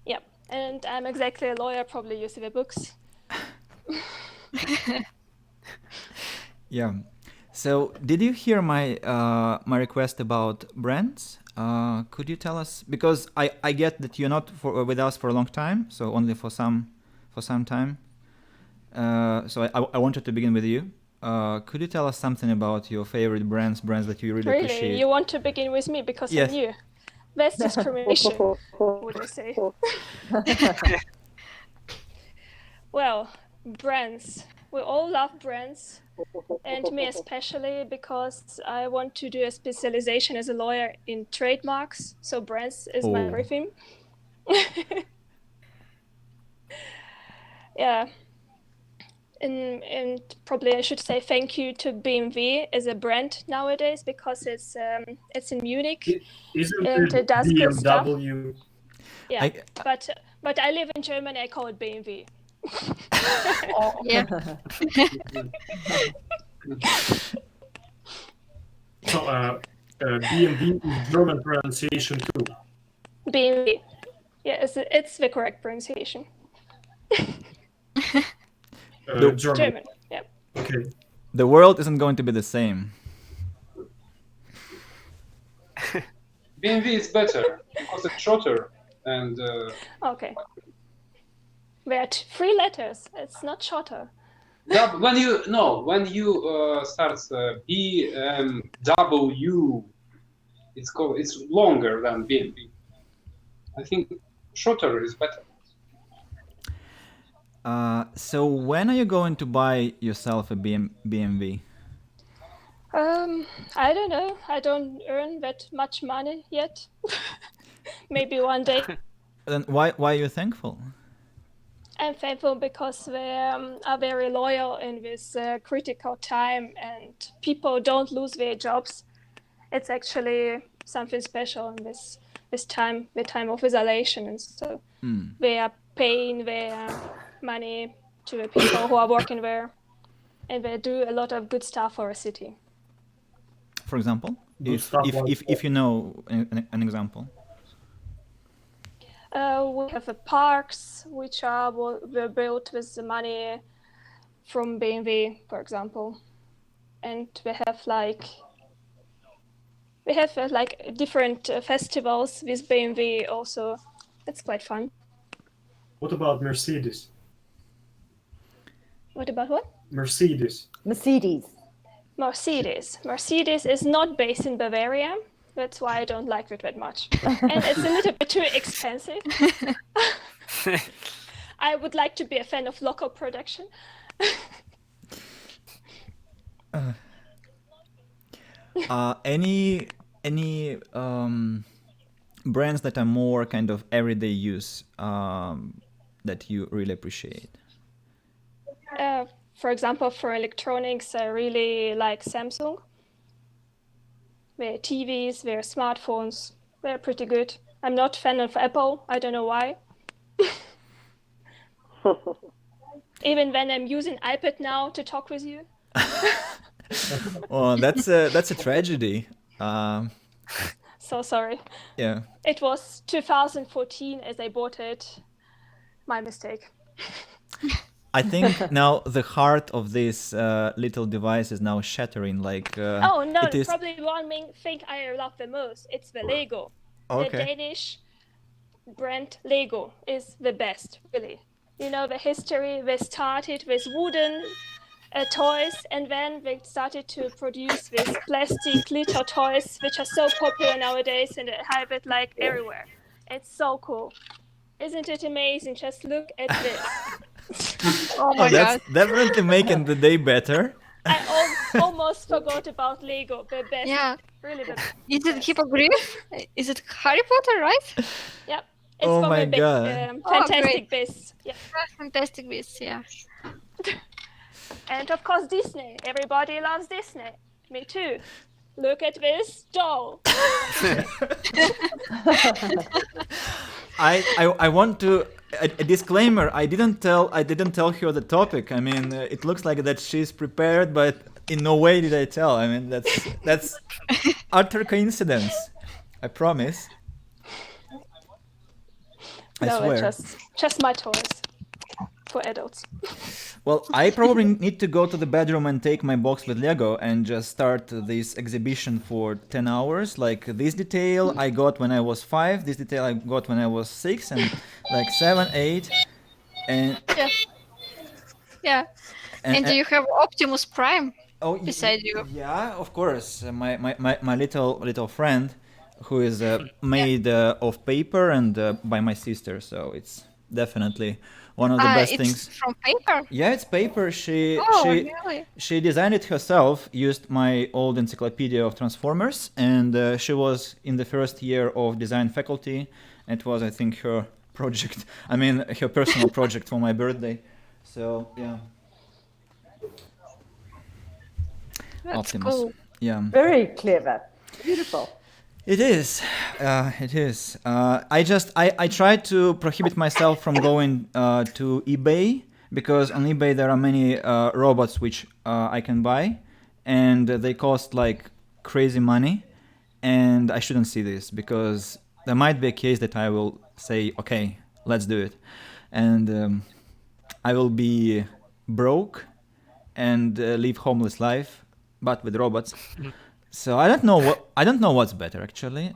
Yeah, and I'm exactly a lawyer, probably use the books. Yeah. So did you hear my my request about brands? Could you tell us, because I get that you're not with us for a long time, so only for some time. So I wanted to begin with you. Could you tell us something about your favorite brands that you really appreciate? Really? You want to begin with me because Yes. I'm new? That's discrimination, would I say. Well, brands. We all love brands, and me especially, because I want to do a specialization as a lawyer in trademarks. So brands is my Oh. everything. Yeah. And probably I should say thank you to BMW as a brand nowadays, because it's in Munich. Isn't And it it does good stuff. BMW? Yeah, but I live in Germany. I call it BMW. Yeah. So, BMW is German pronunciation too. BMW. Yeah, it's the correct pronunciation. German. Yeah. Okay. The world isn't going to be the same. BMW is better because it's shorter and. Okay. We're at 3 letters. It's not shorter. When you start BMW, it's longer than BMW. I think shorter is better. So when are you going to buy yourself a BMW? I don't know. I don't earn that much money yet. Maybe one day. Then why are you thankful? I'm thankful because they are very loyal in this critical time, and people don't lose their jobs. It's actually something special in this time, the time of isolation, and so they are paying their money to the people who are working there, and they do a lot of good stuff for a city. For example, Good if you know an example. We have the parks, which were built with the money from BMW, for example, and we have different festivals with BMW also. It's quite fun. What about Mercedes? What about what? Mercedes. Mercedes. Mercedes is not based in Bavaria. That's why I don't like it that much. And it's a little bit too expensive. I would like to be a fan of local production. Any brands that are more kind of everyday use that you really appreciate? For example, for electronics, I really like Samsung. Their TVs, their smartphones, they're pretty good. I'm not a fan of Apple. I don't know why. Even when I'm using iPad now to talk with you. Oh, that's a tragedy. So sorry. Yeah. It was 2014 as I bought it. My mistake. I think now the heart of this little device is now shattering. Oh no! Probably one main thing I love the most. It's the Lego. Okay. The Danish brand Lego is the best, really. You know, the history, they started with wooden toys, and then they started to produce these plastic glitter toys, which are so popular nowadays, and they have it like everywhere. It's so cool. Isn't it amazing? Just look at this. Oh my That's god. definitely making the day better. I almost forgot about Lego, the best. Yeah. Really the best. Is it Hippogriff? Is it Harry Potter, right? Yep. It's Oh from my the God. Fantastic Beasts. Yeah. Fantastic Beasts, yeah. And of course Disney. Everybody loves Disney. Me too. Look at this doll. I want to a disclaimer. I didn't tell her the topic. I mean, it looks like that she's prepared, but in no way did I tell. I mean, that's utter coincidence. I promise. I No, swear. it's just my toys for adults. Well, I probably need to go to the bedroom and take my box with Lego and just start this exhibition for 10 hours. Like this detail I got when I was 5, this detail I got when I was 6, and like 7, 8, and Yeah. Yeah. And do you have Optimus Prime beside you? Yeah, of course. My little friend, who is made of paper and by my sister, so it's definitely one of the best it's things. from paper? Yeah, it's paper. She really? she designed it herself. Used my old encyclopedia of Transformers, and she was in the first year of design faculty. It was, I think, her project. I mean, her personal project for my birthday. So yeah. That's Optimus. cool. Yeah. Very clever. Beautiful. It is. It is. I try to prohibit myself from going to eBay, because on eBay there are many robots which I can buy, and they cost like crazy money, and I shouldn't see this, because there might be a case that I will say, okay, let's do it, and I will be broke and live homeless life, but with robots. So I don't know what's better actually.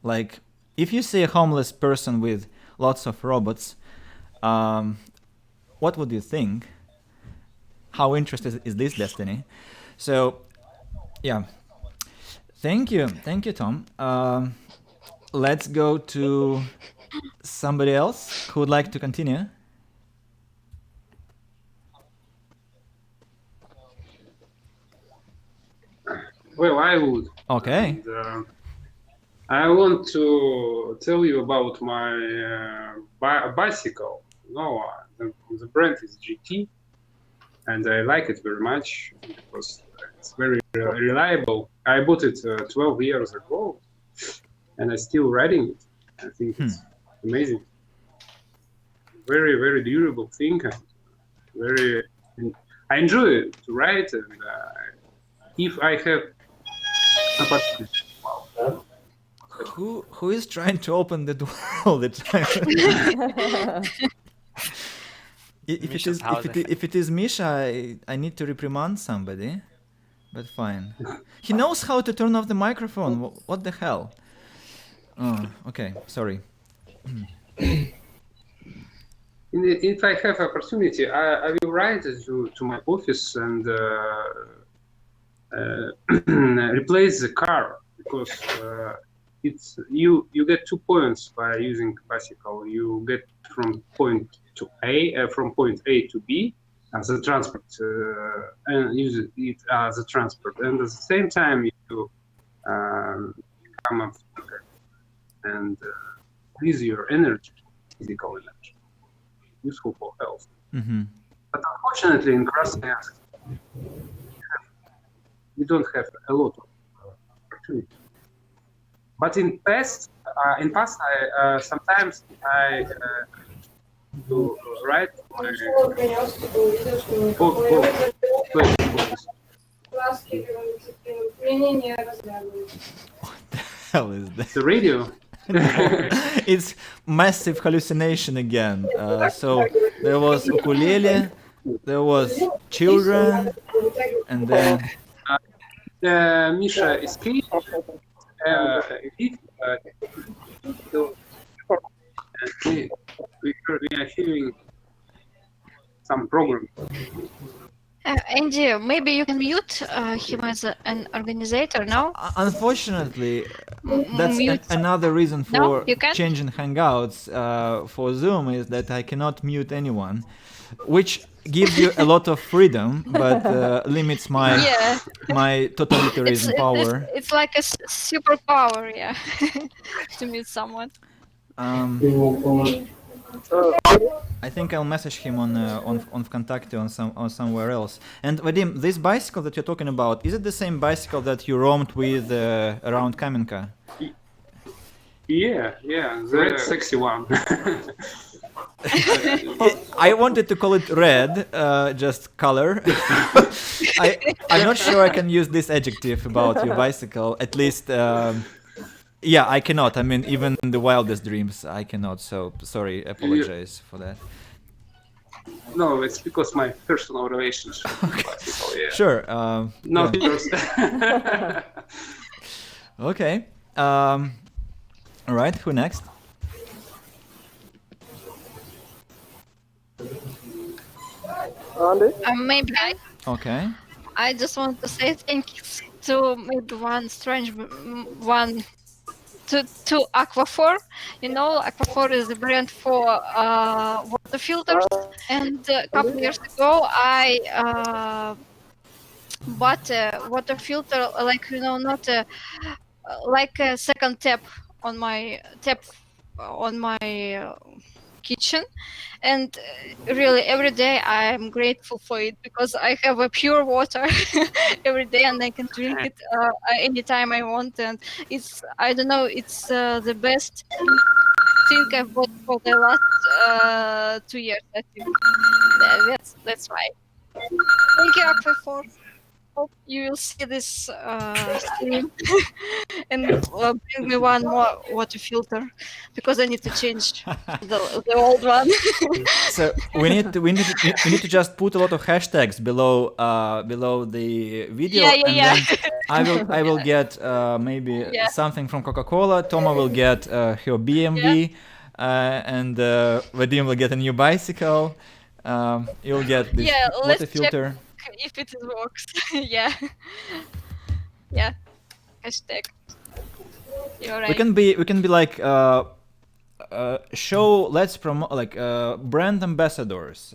Like if you see a homeless person with lots of robots, what would you think? How interested is this destiny? So yeah, thank you, Tom. Let's go to somebody else who would like to continue. Well, I would. Okay. And, I want to tell you about my bicycle. No, the brand is GT, and I like it very much because it's very reliable. I bought it 12 years ago, and I'm still riding it. I think it's amazing. Very, very durable thing, and I enjoy it to ride. And if I have opportunity. Who is trying to open the door all the time? If it is Misha, I need to reprimand somebody, but fine. He knows how to turn off the microphone. What the hell? Oh, okay, sorry. If I have opportunity, I will ride to my office and replace the car, because it's you get 2 points by using bicycle. You get from point A to B as a transport, and use it as a transport, and at the same time you come up and increase your energy, physical energy, useful for health. Mm-hmm. But unfortunately, in Krasnoyarsk, we don't have a lot of opportunity. But in past, I sometimes I do ride my What the hell is that? The radio. It's massive hallucination again. So there was ukulele, there was children, and then Misha escaped. We are hearing some program. Andy, maybe you can mute him as an organizer now. Unfortunately, that's Mute. another reason No, for you can't? changing Hangouts for Zoom is that I cannot mute anyone, which gives you a lot of freedom, but limits my Yeah. my totalitarianism power. It's like a superpower, yeah, to mute someone. I think I'll message him on Vkontakte on somewhere else. And Vadim, this bicycle that you're talking about, is it the same bicycle that you roamed with around Kamenka? Yeah, the red sexy one. I wanted to call it red, just color. I'm not sure I can use this adjective about your bicycle. At least, yeah, I cannot. I mean, even in the wildest dreams, I cannot. So sorry, apologize for that. No, it's because my personal relationship. Bicycle, yeah. Sure. Not yeah. yours. Okay. All right. Who next? Andy? Maybe Okay. I just want to say thanks to maybe one strange one to Aquaphor. You know, Aquaphor is a brand for water filters, and a couple years ago I bought a water filter, like, you know, not like a second tap on my kitchen, and really every day I'm grateful for it because I have a pure water every day and I can drink it anytime I want, and it's, I don't know, it's the best thing I've bought for the last 2 years, I think. That's why. Thank you, Aquaphor. Hope you will see this stream and bring me one more water filter because I need to change the old one. So we need to just put a lot of hashtags below the video, Yeah. then I will get maybe something from Coca-Cola. Toma will get her BMW, and Vadim will get a new bicycle. You'll get this water filter. Check if it works. yeah. Hashtag. You're right. We can be like show. Let's promote like brand ambassadors.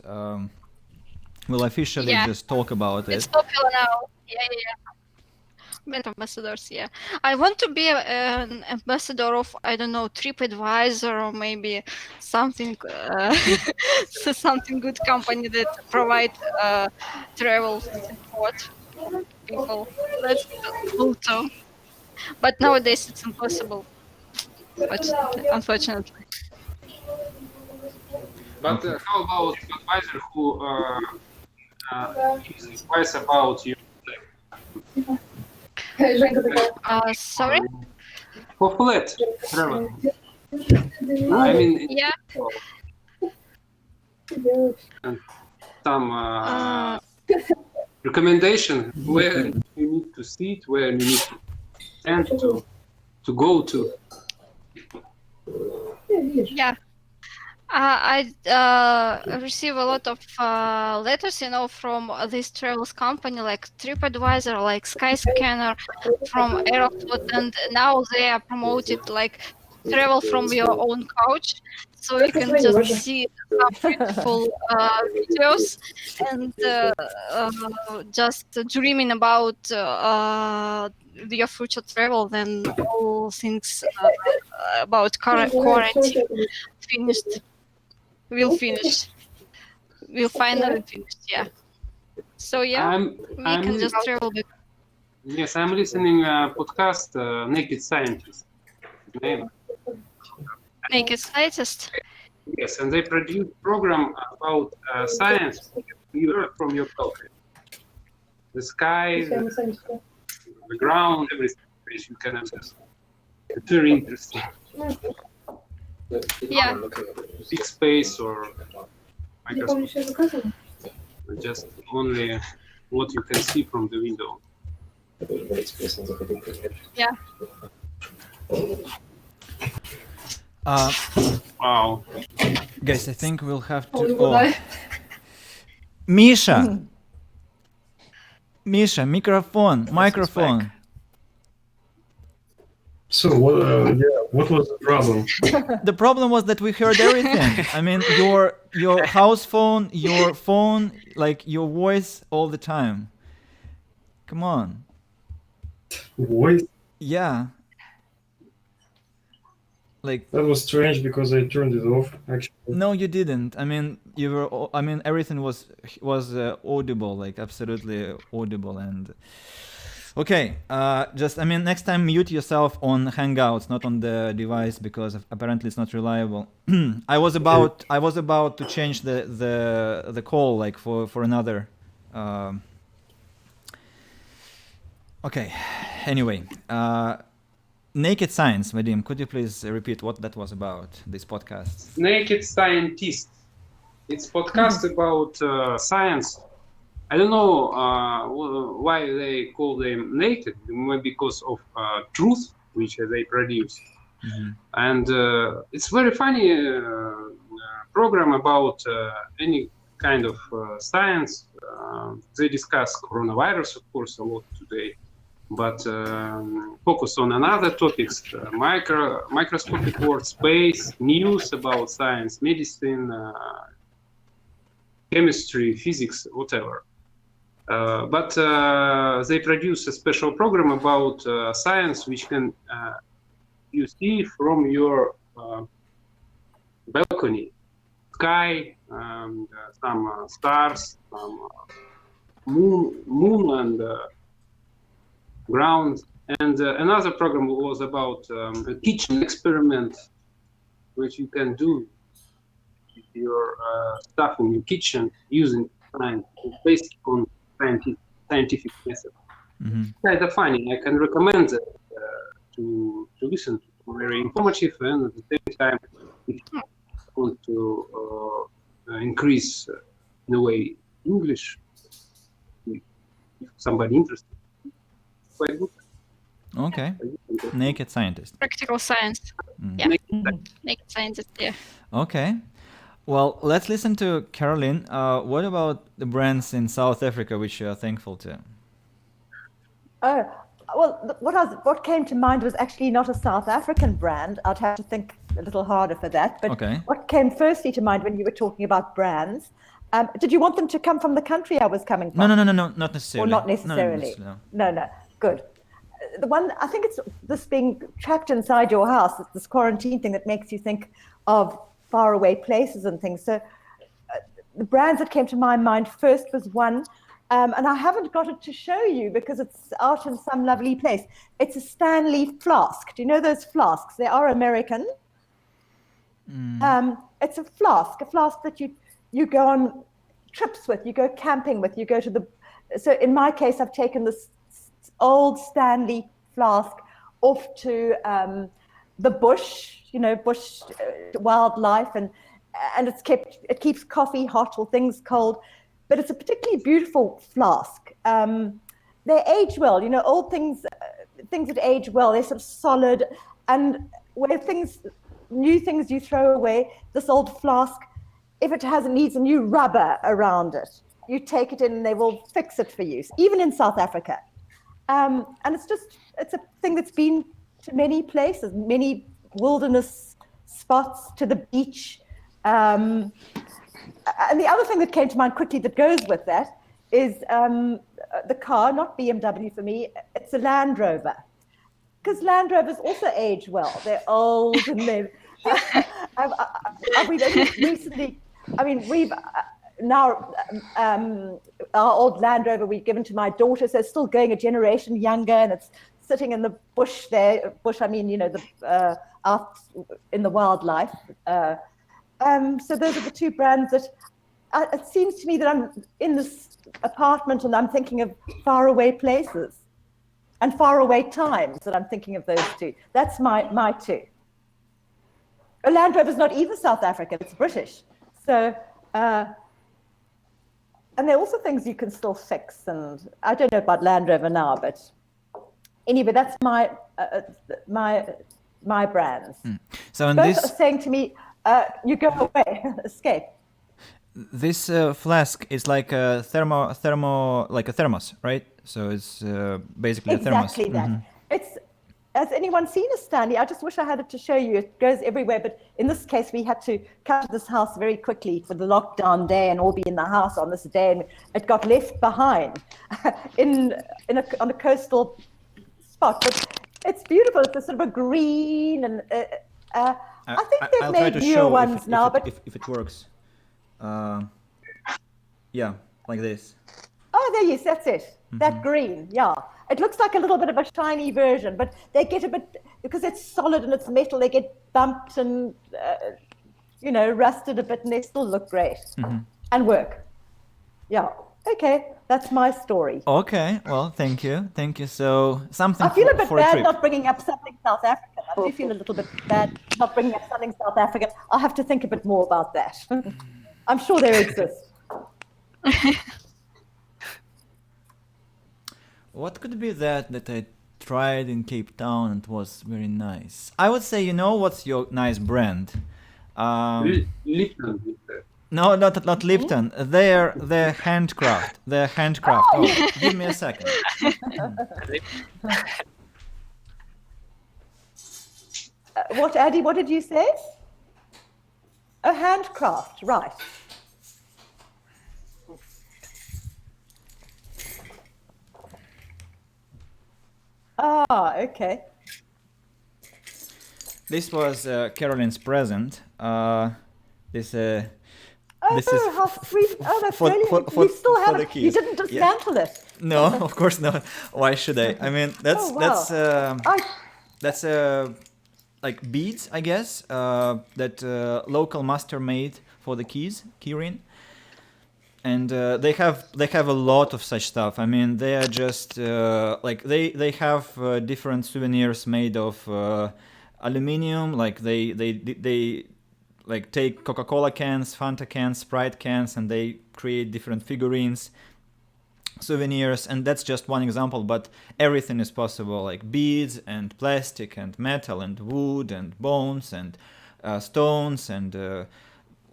We'll officially just talk about it. It's popular now. Yeah. Brand ambassadors, yeah. I want to be an ambassador of, I don't know, TripAdvisor or maybe something, something good company that provide travel support people. That's cool too. But nowadays it's impossible. But unfortunately. But how about advisor who gives advice about you? Sorry? For flat travel. I mean, yeah. And some recommendation where you need to sit, where you need to stand to go to. Yeah. I receive a lot of letters, you know, from this travels company like TripAdvisor, like Skyscanner, from Aeroflot, and now they are promoted like travel from your own couch, so you can just see some beautiful videos and just dreaming about your future travel. Then all things about quarantine finished. We'll finally finish, yeah. So yeah, we can just travel back. Yes, I'm listening podcast Naked Scientist. Name. Naked Scientist? Yes, and they produce program about science from your pocket. The sky, the ground, everything you can access. It's very interesting. Yeah. Big space or microscope. Just only what you can see from the window. Yeah. Wow. Guys, I think we'll have to. Oh. Misha. Misha, microphone. So what was the problem? The problem was that we heard everything. I mean, your house phone, your phone, like your voice all the time. Come on. Voice? Yeah. Like That was strange because I turned it off. Actually, no, you didn't. I mean, you were. I mean, everything was audible, like absolutely audible. And okay, just I mean, next time mute yourself on Hangouts, not on the device, because apparently it's not reliable. I was about to change the call like for another. Okay. Anyway, Naked Science, Vadim, could you please repeat what that was about, this podcast? Naked Scientist. It's podcast about science. I don't know why they call them naked, maybe because of truth which they produce. And it's very funny program about any kind of science. They discuss coronavirus, of course, a lot today, but focus on another topics, microscopic world, space, news about science, medicine, chemistry, physics, whatever. But they produce a special program about science, which can you see from your balcony, sky, some stars, some moon and ground. And another program was about a kitchen experiment, which you can do with your stuff in your kitchen using science, based on scientific method. Kind of funny. I can recommend it to listen to. Very informative, and at the same time, if you want to increase in a way English, if somebody interested, quite good. Okay. Naked Scientist. Practical science. Yeah. Naked scientist, yeah. Okay. Well, let's listen to Caroline. What about the brands in South Africa which you are thankful to? Oh, well, what came to mind was actually not a South African brand. I'd have to think a little harder for that. But okay. What came firstly to mind when you were talking about brands, did you want them to come from the country I was coming from? No, not necessarily. Or not necessarily? No, good. The one, I think it's this being trapped inside your house, this quarantine thing that makes you think of faraway places and things. So the brands that came to my mind first was one, and I haven't got it to show you because it's out in some lovely place. It's a Stanley flask. Do you know those flasks? They are American. It's a flask that you go on trips with, you go camping with, you go to so in my case, I've taken this old Stanley flask off to the bush, bush wildlife, and it keeps coffee hot or things cold. But it's a particularly beautiful flask. They age well, old things that age well, they're sort of solid, and where new things you throw away, this old flask, if it needs a new rubber around it, you take it in and they will fix it for you, even in South Africa. And it's a thing that's been to many places, many wilderness spots, to the beach. And the other thing that came to mind quickly that goes with that is the car, not BMW for me, it's a Land Rover. Because Land Rovers also age well. They're old and they've... we've now our old Land Rover we've given to my daughter, so it's still going a generation younger, and it's sitting in the bush there. Bush, out in the wildlife. So those are the two brands that it seems to me that I'm in this apartment and I'm thinking of faraway places and faraway times that I'm thinking of those two. That's my two. A Land Rover is not either South African, it's British. So, and there are also things you can still fix, and I don't know about Land Rover now, but anyway, that's my brands. So in both this are saying to me, you go away, escape. This flask is like a like a thermos, right? So it's basically a thermos. Exactly that. It's, has anyone seen a Stanley? I just wish I had it to show you. It goes everywhere, but in this case, we had to come to this house very quickly for the lockdown day and all be in the house on this day, and it got left behind on a coastal spot. But it's beautiful. It's a sort of a green, and I think they've I'll try made to newer show ones now, but if it works. Yeah, like this. oh, there, yes, that's it. That green, yeah. It looks like a little bit of a shiny version, but they get a bit, because it's solid and it's metal, they get bumped and, rusted a bit, and they still look great and work. Yeah. Okay, that's my story. Okay, well, thank you. So something I feel a bit for a bad trip. not bringing up something South African. I do feel a little bit bad not bringing up something South African. I'll have to think a bit more about that. I'm sure they exist. What could be that I tried in Cape Town and was very nice? I would say, what's your nice brand? Lipton. No, not Lipton. They're handcraft. Oh, give me a second. What, Addy, what did you say? A handcraft, right. Ah, okay. This was Caroline's present. This is how sweet. Oh, that's brilliant. You still have it. You didn't dismantle it. No, of course not. Why should I? I mean, that's like beads, I guess, that local master made for the keyring. And they have a lot of such stuff. I mean, they are just like they have different souvenirs made of aluminium. Like they like take Coca-Cola cans, Fanta cans, Sprite cans, and they create different figurines, souvenirs. And that's just one example. But everything is possible, like beads and plastic and metal and wood and bones and stones and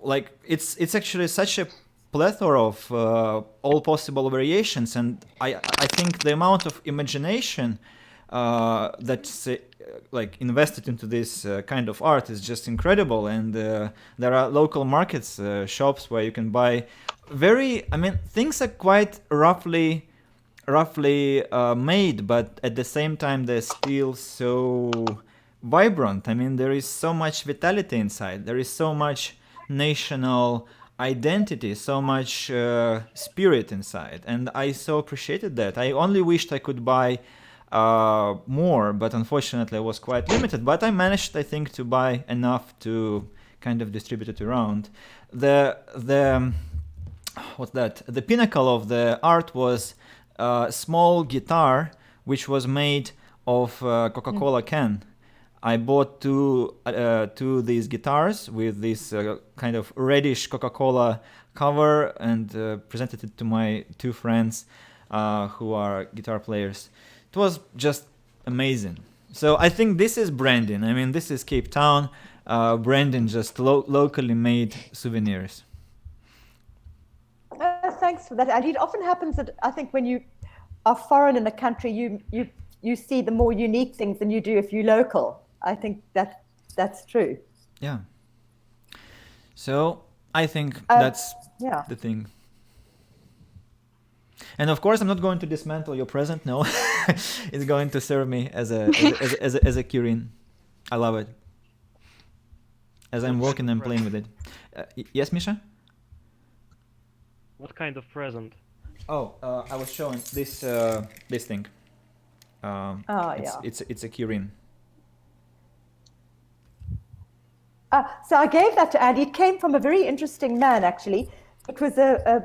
like it's actually such a plethora of all possible variations, and I think the amount of imagination that's like invested into this kind of art is just incredible. And there are local markets, shops where you can buy things are quite roughly made, but at the same time they're still so vibrant. I mean, there is so much vitality inside. There is so much national identity, so much spirit inside, and I so appreciated that. I only wished I could buy more, but unfortunately I was quite limited. But I managed, I think, to buy enough to kind of distribute it around. The pinnacle of the art was a small guitar which was made of Coca-Cola can. I bought two these guitars with this kind of reddish Coca-Cola cover and presented it to my two friends who are guitar players. It was just amazing. So I think this is branding. I mean, this is Cape Town branding, just locally made souvenirs. Thanks for that. And it often happens that I think when you are foreign in a country, you see the more unique things than you do if you're local. I think that's true. Yeah. So I think that's the thing. And of course, I'm not going to dismantle your present. No, it's going to serve me as a keyring. I love it. As I'm walking and playing with it. Yes, Misha? What kind of present? Oh, I was showing this thing. It's a keyring. So I gave that to Andy. It came from a very interesting man, actually. It was a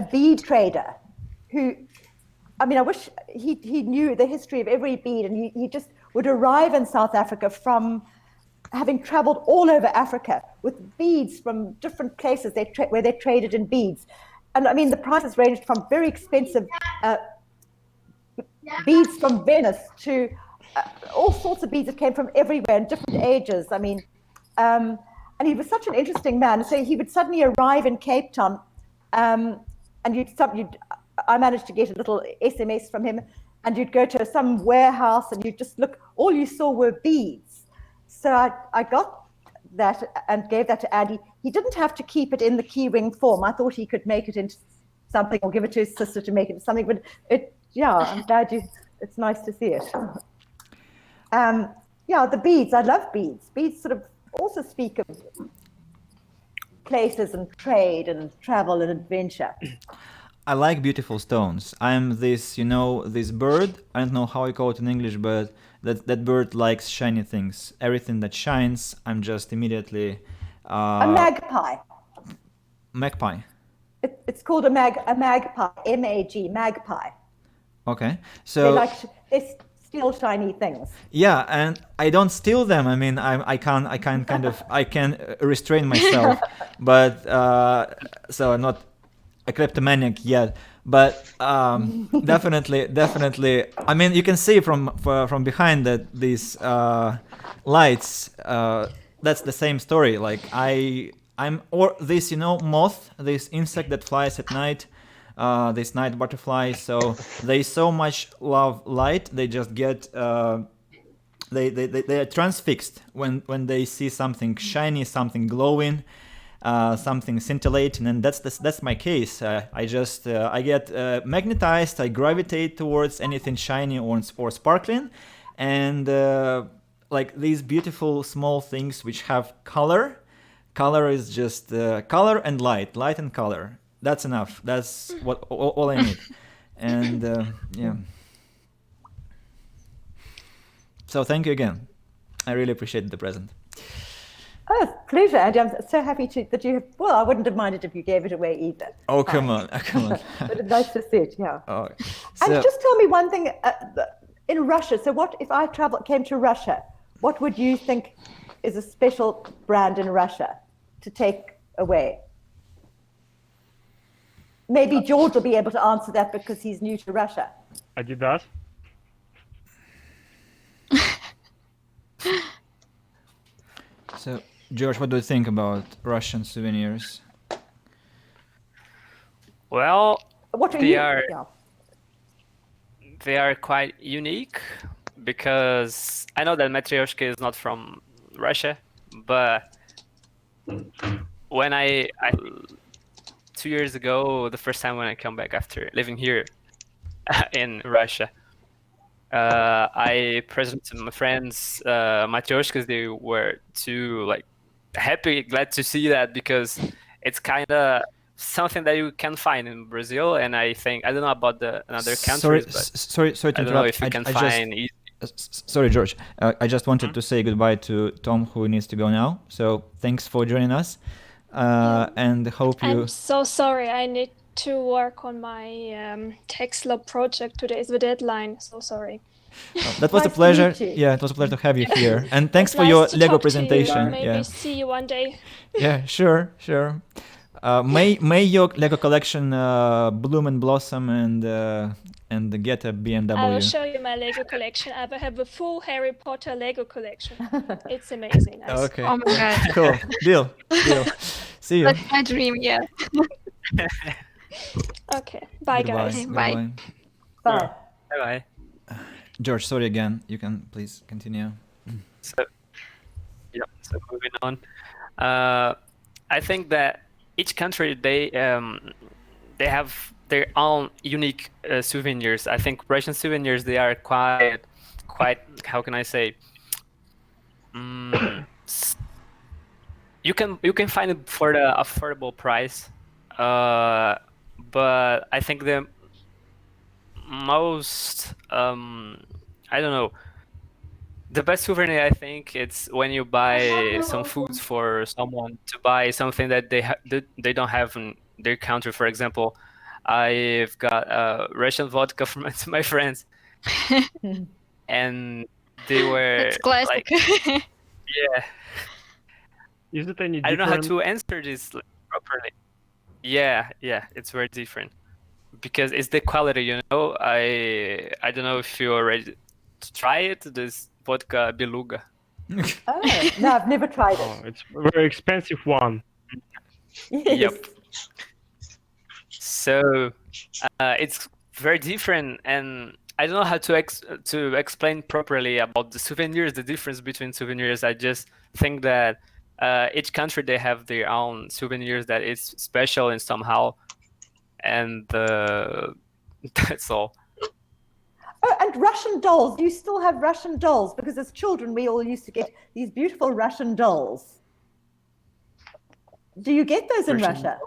bead trader who, I mean, I wish he knew the history of every bead, and he just would arrive in South Africa from having traveled all over Africa with beads from different places where they traded in beads. And I mean, the prices ranged from very expensive beads from Venice to all sorts of beads that came from everywhere in different ages. I mean, And he was such an interesting man. So he would suddenly arrive in Cape Town, and I managed to get a little SMS from him, and you'd go to some warehouse and you'd just look, all you saw were beads. So I got that and gave that to Andy. He didn't have to keep it in the keyring form. I thought he could make it into something or give it to his sister to make it into something, but I'm glad it's nice to see it. The beads, I love beads. Beads sort of also speak of places and trade and travel and adventure. I like beautiful stones. I'm this bird. I don't know how I call it in English, but that bird likes shiny things. Everything that shines, I'm just immediately. A magpie. Magpie. It's called a magpie. MAG, magpie. Okay, so they steal shiny things. Yeah, and I don't steal them. I mean, I can restrain myself, but so I'm not a kleptomaniac yet. But definitely. I mean, you can see from behind that these lights. That's the same story. Like or this moth, this insect that flies at night. This night butterfly, so they so much love light, they just get they are transfixed when they see something shiny, something glowing, something scintillating, and that's my case. I get magnetized, I gravitate towards anything shiny or sparkling, and like these beautiful small things which have color. Color is just color and light and color. That's enough. That's what all I need. And yeah. So thank you again. I really appreciate the present. Oh, pleasure, Andy. I'm so happy that you have. Well, I wouldn't have minded if you gave it away either. Oh, come on. But it's nice to see it, yeah. Oh, and just tell me one thing. In Russia, so what if I came to Russia? What would you think is a special brand in Russia to take away? Maybe George will be able to answer that because he's new to Russia. Adidas. So, George, what do you think about Russian souvenirs? Well, they are quite unique because I know that Matryoshka is not from Russia, but when I 2 years ago, the first time when I come back after living here in Russia, I presented to my friends Matryoshkas. They were too happy, glad to see that because it's kind of something that you can find in Brazil, and I don't know about the other countries. Sorry to interrupt. I don't know if you can find. Sorry, George. I just wanted to say goodbye to Tom, who needs to go now. So thanks for joining us. And hope you. I'm so sorry. I need to work on my text lab project. Today is the deadline. So sorry. That was a pleasure. Yeah, it was a pleasure to have you here. And thanks for your Lego presentation. Maybe see you one day. Yeah, sure. May your Lego collection bloom and blossom and get a BMW. I will show you my Lego collection. I have a full Harry Potter Lego collection. It's amazing. Nice. Okay. Oh my god. Cool. Deal. See you. That's my dream, yeah. Okay. Bye, Goodbye. guys. Bye. Bye. Bye. George, sorry again. You can please continue. So moving on. I think that each country they have their own unique souvenirs. I think Russian souvenirs, they are quite how can I say? You can find it for the affordable price, but I think the most I don't know. The best souvenir, I think, it's when you buy some foods for someone, to buy something that they don't have in their country. For example, I've got Russian vodka from my friends, and they were It's classic. yeah. Is it any different? I don't know how to answer this properly. Yeah, it's very different because it's the quality. I don't know if you already try it. This vodka beluga. Oh, no, I've never tried Oh, it. it's a very expensive one. Yes. Yep. So it's very different, and I don't know how to explain properly about the souvenirs. The difference between souvenirs. I just think that each country they have their own souvenirs that is special and somehow, and that's all. Oh, and Russian dolls. Do you still have Russian dolls? Because as children, we all used to get these beautiful Russian dolls. Do you get those in Russian Russia?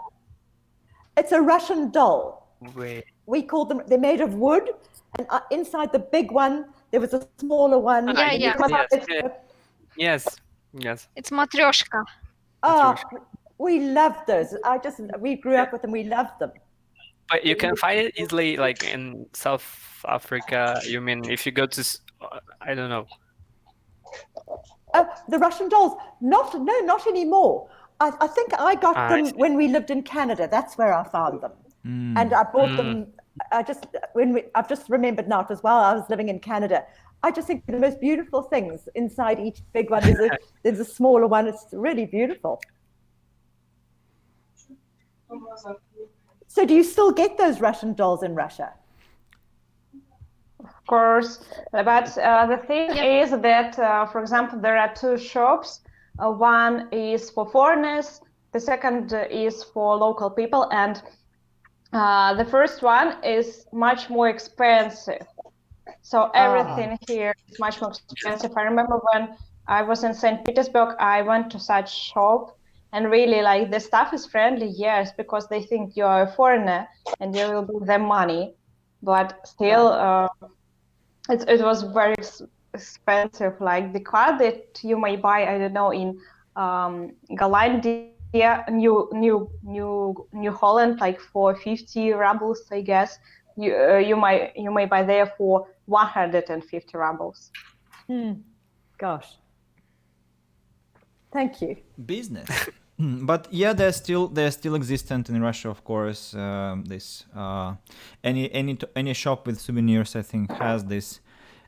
It's a Russian doll. Wait. We called them, they're made of wood. And inside the big one, there was a smaller one. Yeah, yeah. Yes. Yes. It's matryoshka. Oh, we loved those. We grew up with them. We loved them. But you can find it easily, like in South Africa. You mean if you go to, I don't know. The Russian dolls? Not anymore. I think I got them when we lived in Canada. That's where I found them, and I bought them. I've just remembered now as well. I was living in Canada. I just think the most beautiful things inside each big one. There's a smaller one. It's really beautiful. So do you still get those Russian dolls in Russia? Of course, but the thing is that, for example, there are two shops. One is for foreigners, the second is for local people, and the first one is much more expensive. So everything here is much more expensive. I remember when I was in St. Petersburg, I went to such shop, and really, like, the staff is friendly, yes, because they think you are a foreigner and you will give them money, but still, it was very expensive. Like the car that you may buy, I don't know, in Galandia, New Holland, like for 50 rubles, I guess. You may buy there for 150 rubles. Gosh. Thank you. Business. But yeah, they're still existent in Russia, of course. Any shop with souvenirs, I think, has this.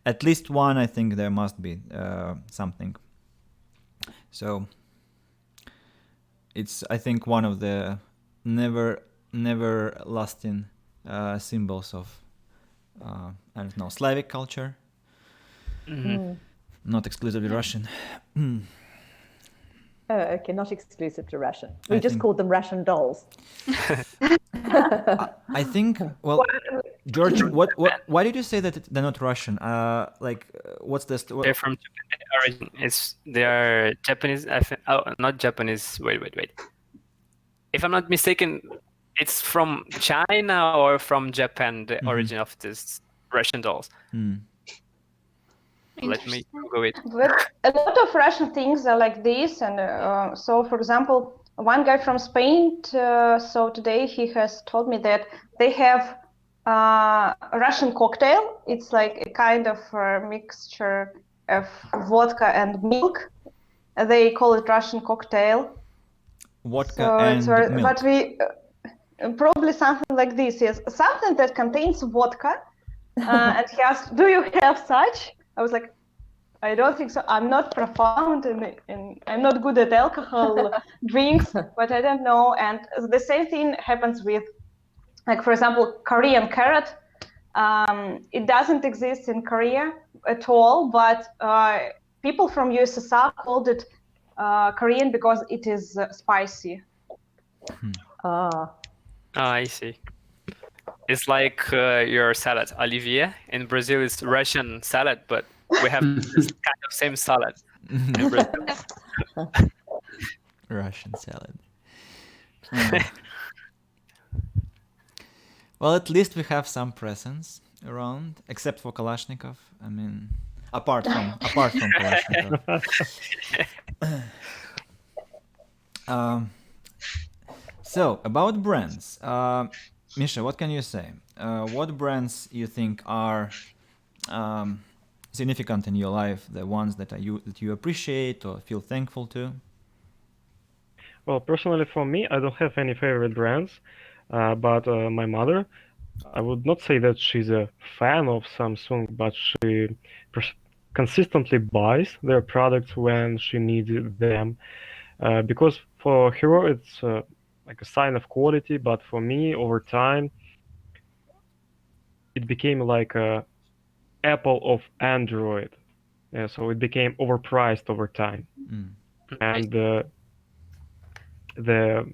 At least one, I think there must be something. So it's, I think, one of the never lasting symbols of I don't know, Slavic culture. Not exclusively Russian. Oh, okay, not exclusive to Russian. We just called them Russian dolls. I think. Well, George, why did you say that they're not Russian? What's the? They're from Japan. They are Japanese. I think. Oh, not Japanese. Wait. If I'm not mistaken, it's from China or from Japan. The origin of this Russian dolls. Let me Google it. But a lot of Russian things are like this, and so, for example, one guy from Spain. So today he has told me that they have a Russian cocktail. It's like a kind of mixture of vodka and milk. They call it Russian cocktail. Vodka and milk. But we probably something like this. Yes, something that contains vodka. And he asked, "Do you have such?" I was like, I don't think so. I'm not profound and I'm not good at alcohol drinks, but I don't know. And the same thing happens with, like, for example, Korean carrot. It doesn't exist in Korea at all, but people from USSR called it Korean because it is spicy. I see. It's like your salad, Olivier. In Brazil, it's Russian salad, but we have this kind of same salad in Brazil. Russian salad. Well, at least we have some presents around, except for Kalashnikov. I mean, apart from Kalashnikov. So about brands. Misha, what can you say? What brands you think are significant in your life? The ones that you appreciate or feel thankful to? Well, personally for me, I don't have any favorite brands, but my mother, I would not say that she's a fan of Samsung, but she consistently buys their products when she needed them, because for her it's like a sign of quality, but for me, over time, it became like a Apple of Android. So it became overpriced over time, and the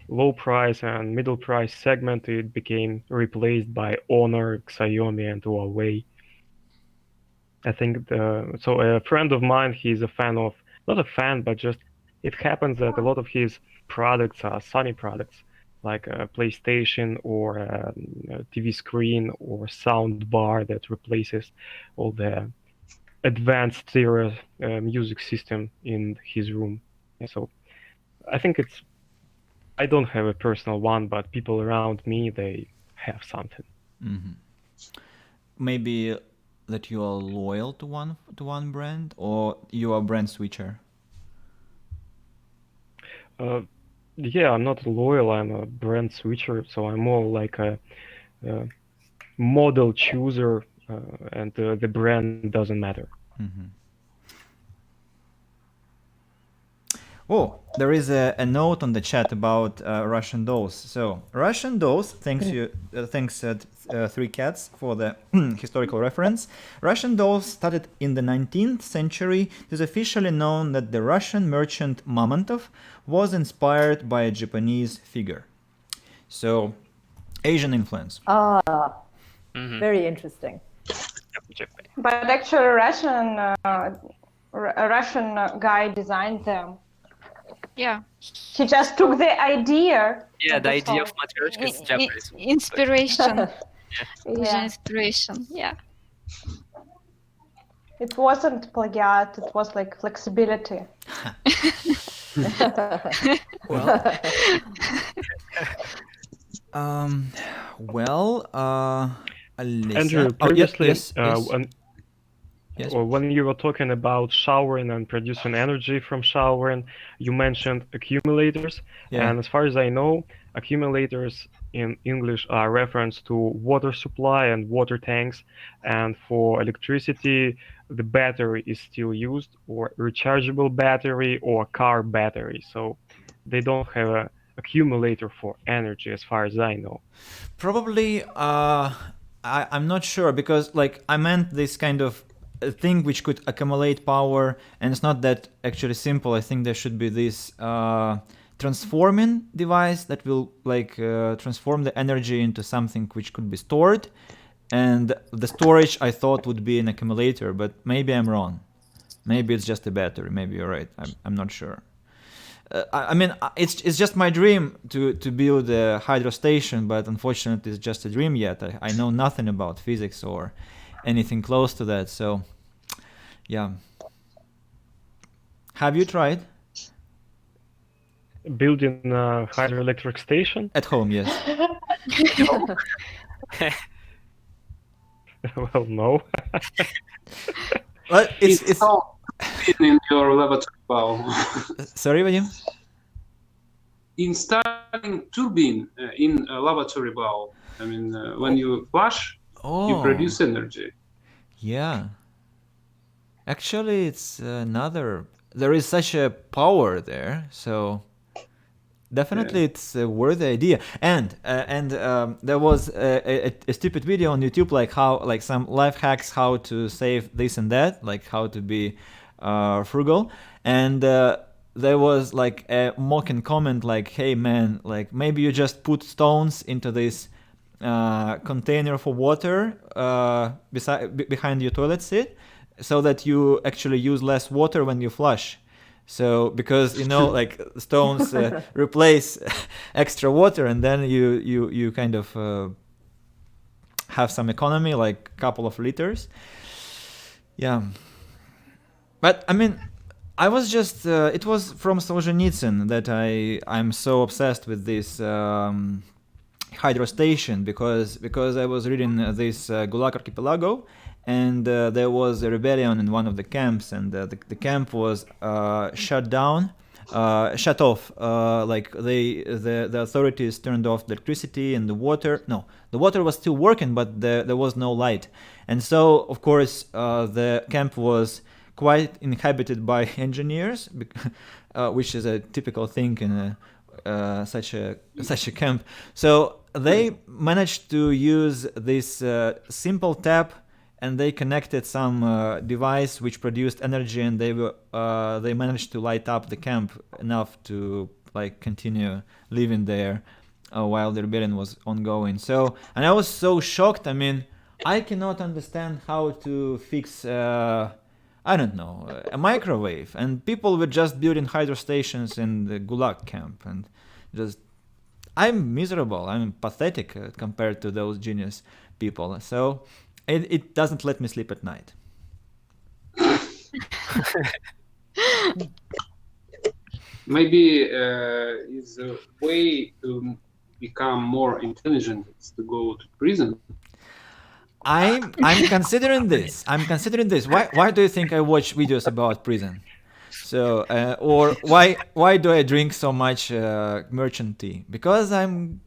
low price and middle price segment, it became replaced by Honor, Xiaomi, and Huawei. I think so. A friend of mine, he's a fan of, not a fan, but just it happens that a lot of his products are Sony products, like a PlayStation or a TV screen or sound bar that replaces all the advanced stereo music system in his room. So I think I don't have a personal one, but people around me, they have something. Maybe that you are loyal to one brand, or you are brand switcher? Yeah, I'm not loyal. I'm a brand switcher, so I'm more like a model chooser, and the brand doesn't matter. Oh, there is a note on the chat about Russian dolls. So Russian dolls, thanks Three Cats for the historical reference. Russian dolls started in the 19th century. It is officially known that the Russian merchant Mamontov was inspired by a Japanese figure. So Asian influence. Very interesting. But actually, a Russian guy designed them. Yeah. He just took the idea. Yeah, the idea of Matryoshka is Japanese. Inspiration. Yeah. Inspiration. Yeah. It wasn't plagiat. It was like flexibility. Alyssa. Andrew, previously, yes. When you were talking about showering and producing energy from showering, you mentioned accumulators. Yeah. And as far as I know, accumulators in English are reference to water supply and water tanks. And for electricity, the battery is still used, or rechargeable battery or car battery. So they don't have an accumulator for energy as far as I know. Probably, I'm not sure, because like I meant this kind of a thing which could accumulate power, and it's not that actually simple. I think there should be this transforming device that will like transform the energy into something which could be stored, and the storage I thought would be an accumulator, but maybe I'm wrong. Maybe it's just a battery. Maybe you're right. I'm not sure. I mean, it's just my dream to build a hydro station, but unfortunately, it's just a dream yet. I know nothing about physics or anything close to that. So, yeah. Have you tried? Building a hydroelectric station? At home, yes. Well, no. Well, it's in your laboratory bowl. Sorry, Vadim? Installing turbine in a laboratory bowl. I mean, when you flush, you produce energy. Yeah. Actually, it's another. There is such a power there, so definitely it's a worthy idea. And there was a stupid video on YouTube, like some life hacks, how to save this and that, like how to be frugal. And there was like a mocking comment, like, "Hey man, like maybe you just put stones into this container for water behind your toilet seat, so that you actually use less water when you flush." So because like stones replace extra water, and then you kind of have some economy, like a couple of liters. Yeah. But I mean, I was just it was from Solzhenitsyn that I'm so obsessed with this hydro station, because I was reading this Gulag Archipelago, and there was a rebellion in one of the camps, and the camp was shut off. Like the authorities turned off the electricity and the water. No, the water was still working, but there was no light. And so, of course, the camp was quite inhabited by engineers, which is a typical thing in such a camp. So they managed to use this simple tap, and they connected some device which produced energy, and they managed to light up the camp enough to like continue living there while the rebellion was ongoing. So, and I was so shocked. I mean, I cannot understand how to fix I don't know, a microwave, and people were just building hydro stations in the Gulag camp, and just I'm miserable. I'm pathetic compared to those genius people. So it doesn't let me sleep at night. Maybe is a way to become more intelligent is to go to prison. I'm considering this. Why do you think I watch videos about prison? So or why do I drink so much merchant tea? Because I'm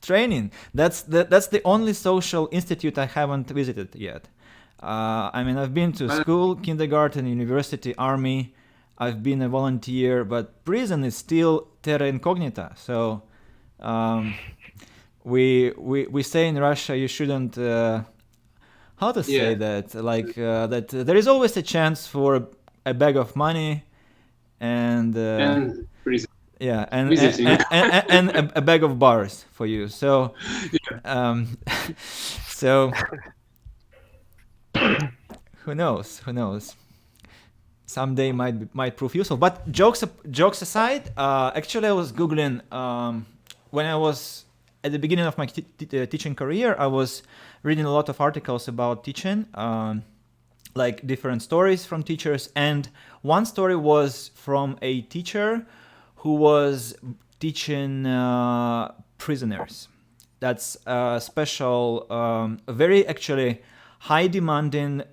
training. That's the only social institute I haven't visited yet. I mean, I've been to school, kindergarten, university, army. I've been a volunteer, but prison is still terra incognita. So we say in Russia you shouldn't. How to say that? Like that there is always a chance for a bag of money and prison. Yeah, and a bag of bars for you. So, so who knows? Who knows? Someday might prove useful. But jokes aside, actually, I was googling when I was at the beginning of my teaching career. I was reading a lot of articles about teaching, like different stories from teachers, and one story was from a teacher who was teaching prisoners. That's a special, very actually high demanding,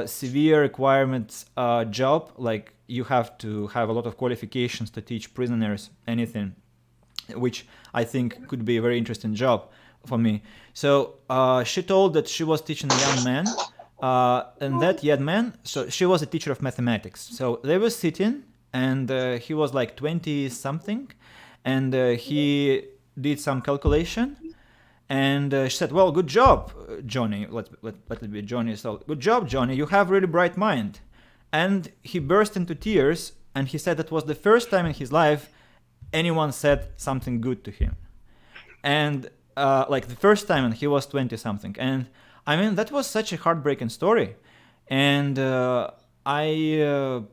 severe requirements job. Like you have to have a lot of qualifications to teach prisoners anything, which I think could be a very interesting job for me. So she told that she was teaching a young man, and that young man, so she was a teacher of mathematics. So they were sitting, and he was like 20 something, and he did some calculation, and she said, well, good job, Johnny. Let it be Johnny. So good job, Johnny, you have really bright mind. And he burst into tears, and he said that was the first time in his life anyone said something good to him. And like the first time, and he was 20 something. And I mean, that was such a heartbreaking story. And I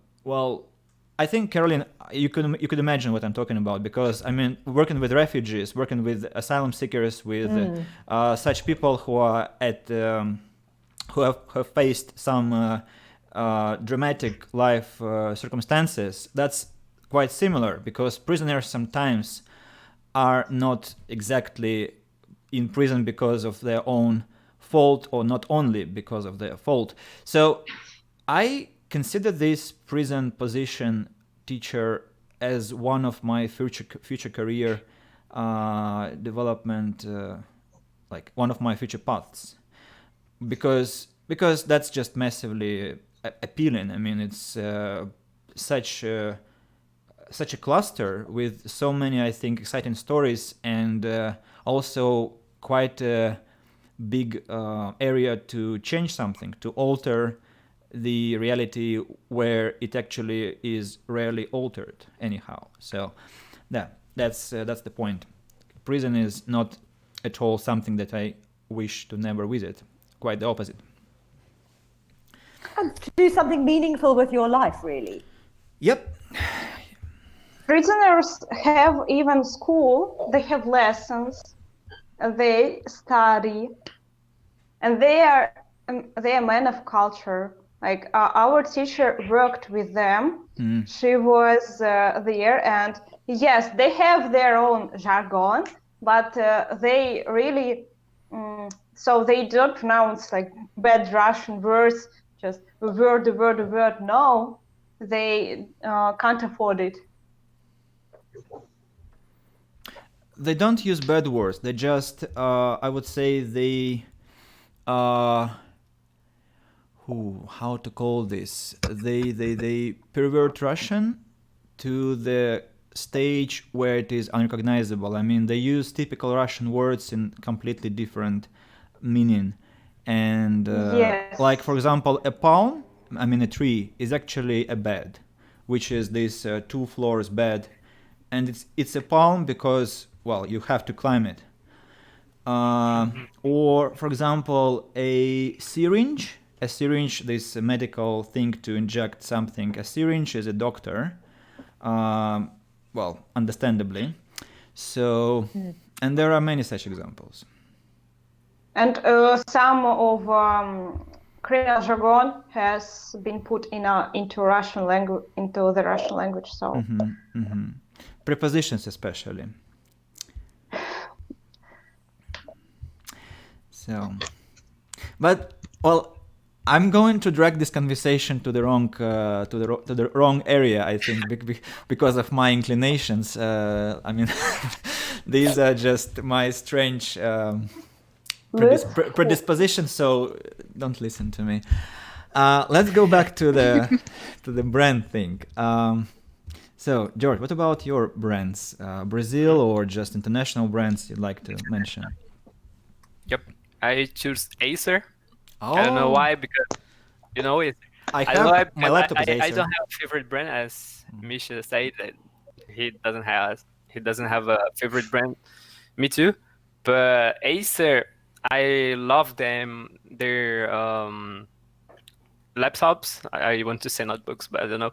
think, Caroline, you could imagine what I'm talking about, because I mean, working with refugees, working with asylum seekers, with such people who are who have faced some dramatic life circumstances, that's quite similar, because prisoners sometimes are not exactly in prison because of their own fault, or not only because of their fault. So I consider this prison position teacher as one of my future career development, like one of my future paths, because that's just massively appealing. I mean, it's such a cluster with so many, I think, exciting stories, and also quite a big area to change something, to alter the reality where it actually is rarely altered anyhow. So that's the point. Prison is not at all something that I wish to never visit. Quite the opposite. And to do something meaningful with your life, really. Yep. Prisoners have even school, they have lessons, they study, and they are men of culture. Like our teacher worked with them. She was there, and yes, they have their own jargon, but they really, so they don't pronounce like bad Russian words, just a word. No, they can't afford it. They don't use bad words. They just, I would say, they how to call this? They pervert Russian to the stage where it is unrecognizable. I mean, they use typical Russian words in completely different meaning. And Yes. like, for example, a palm, I mean a tree, is actually a bed, which is this 2 floors bed. And it's a palm because, well, you have to climb it. Or, for example, a syringe, this medical thing to inject something. A syringe is a doctor, well, understandably. So, and there are many such examples. And some of criminal jargon has been put into Russian language, into the Russian language. So Prepositions especially. So, but well, I'm going to drag this conversation to the wrong area. I think because of my inclinations. I mean, these are just my strange predispositions. So don't listen to me. Let's go back to the brand thing. So, George, what about your brands? Brazil or just international brands you'd like to mention? Yep, I choose Acer. Oh. I don't know why, because I have my laptop is Acer. I don't have a favorite brand, as Misha said that he doesn't have a favorite brand. Me too, but Acer, I love them. Their laptops. I want to say notebooks, but I don't know.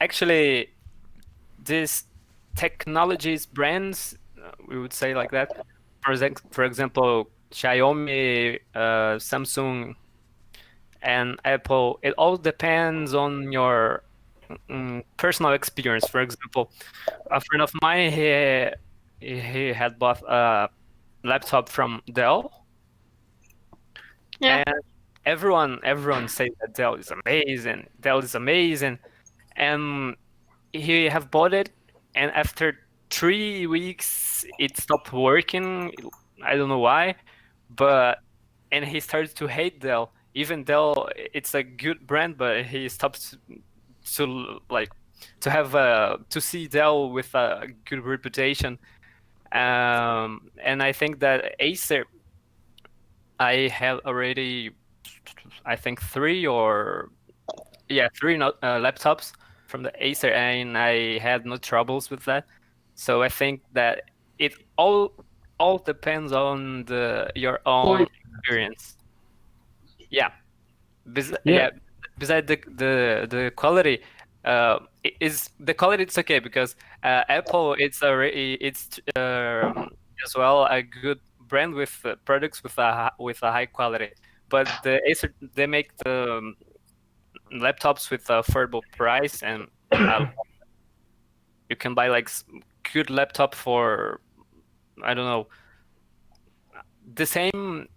Actually, these technologies brands, we would say like that. For example, Xiaomi, Samsung, and Apple. It all depends on your personal experience. For example, a friend of mine, he had bought a laptop from Dell. Yeah. And everyone says that Dell is amazing, and he have bought it, and after 3 weeks it stopped working. I don't know why, and he started to hate Dell. Even Dell, it's a good brand, but he stopped to see Dell with a good reputation. And I think that Acer, I have already, I think three laptops from the Acer, and I had no troubles with that. So I think that it all depends on your own experience. Yeah. Besides the quality, the quality, it's okay because Apple, it's as well a good brand with products with a high quality, but the Acer, they make the laptops with affordable price, and you can buy like good laptop for, I don't know, the same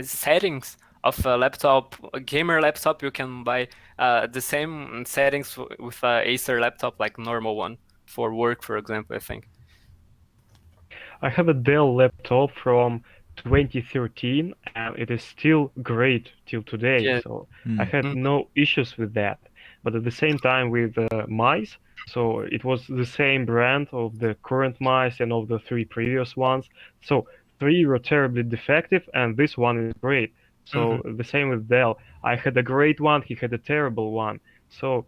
settings of a laptop, a gamer laptop. You can buy the same settings with a Acer laptop, like normal one for work, for example, I think. I have a Dell laptop from 2013, and it is still great till today. Yeah. So I had no issues with that. But at the same time with mice, so it was the same brand of the current mice and of the 3 previous ones. So 3 were terribly defective, and this one is great. So the same with Dell. I had a great one, he had a terrible one. So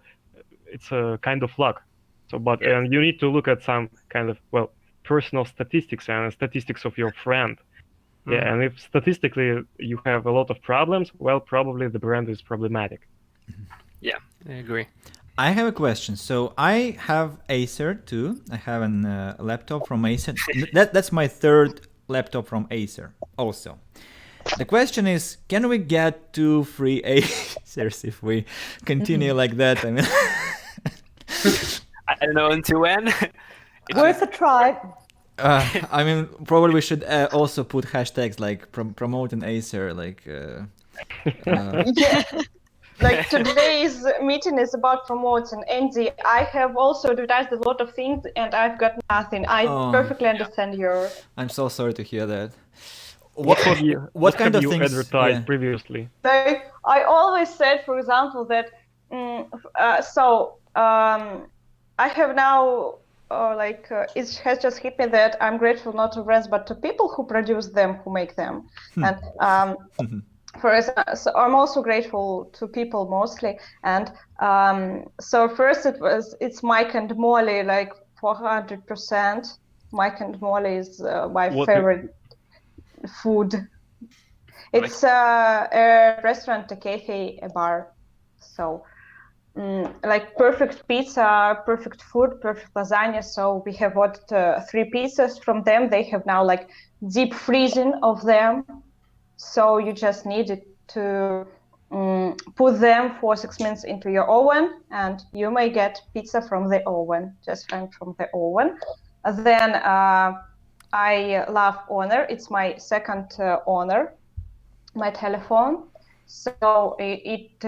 it's a kind of luck. So, but and you need to look at some kind of, well, personal statistics and statistics of your friend. Yeah, and if statistically you have a lot of problems, well, probably the brand is problematic. Yeah, I agree. I have a question. So I have Acer too. I have a laptop from Acer. That's my 3rd laptop from Acer also. The question is, can we get 2 free Acers if we continue like that? I mean, I don't know until when. Worth a try. I mean, probably we should also put hashtags like promoting Acer, like. Like today's meeting is about promoting Andy. I have also advertised a lot of things and I've got nothing. I perfectly understand your. I'm so sorry to hear that. What kind of you things advertised previously? Like I always said, for example, that I have now it has just hit me that I'm grateful not to brands but to people who produce them, who make them, and for example, so I'm also grateful to people mostly. And so first it's Mike and Molly, like 400%. Mike and Molly is my favorite food. It's a restaurant, a cafe, a bar. So like perfect pizza, perfect food, perfect lasagna. So we have ordered 3 pizzas from them. They have now like deep freezing of them. So you just needed to put them for 6 minutes into your oven, and you may get pizza from the oven, just from the oven. Then I love Honor. It's my second Honor, my telephone. So it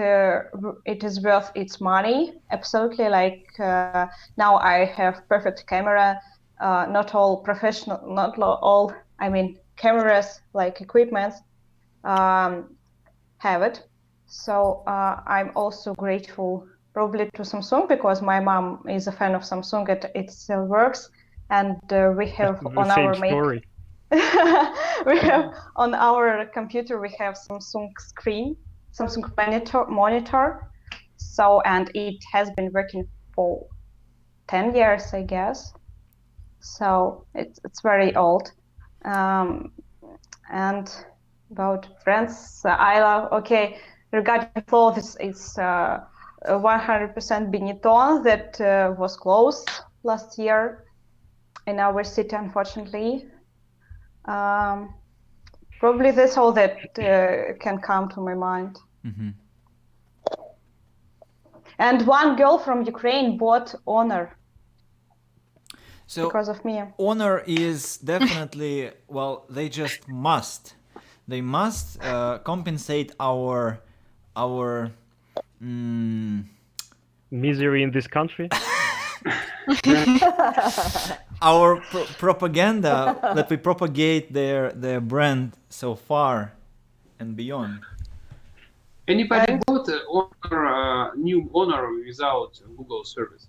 is worth its money, absolutely. Like now I have perfect camera. Not all professional, not all. I mean cameras like equipment have it. So I'm also grateful probably to Samsung because my mom is a fan of Samsung. It still works, and we have on our story. we have on our computer we have Samsung screen, Samsung monitor. So and it has been working for 10 years, I guess. So it's very old. And about friends, I love. Okay, regarding clothes, it's 100% Benetton that was closed last year in our city, unfortunately. Probably that's all that can come to my mind. Mm-hmm. And one girl from Ukraine bought Honor. So because of me. Honor is definitely, well, they just must. They must compensate our misery in this country. Our propaganda that we propagate their brand so far and beyond. Anybody bought Honor, new Honor without Google services?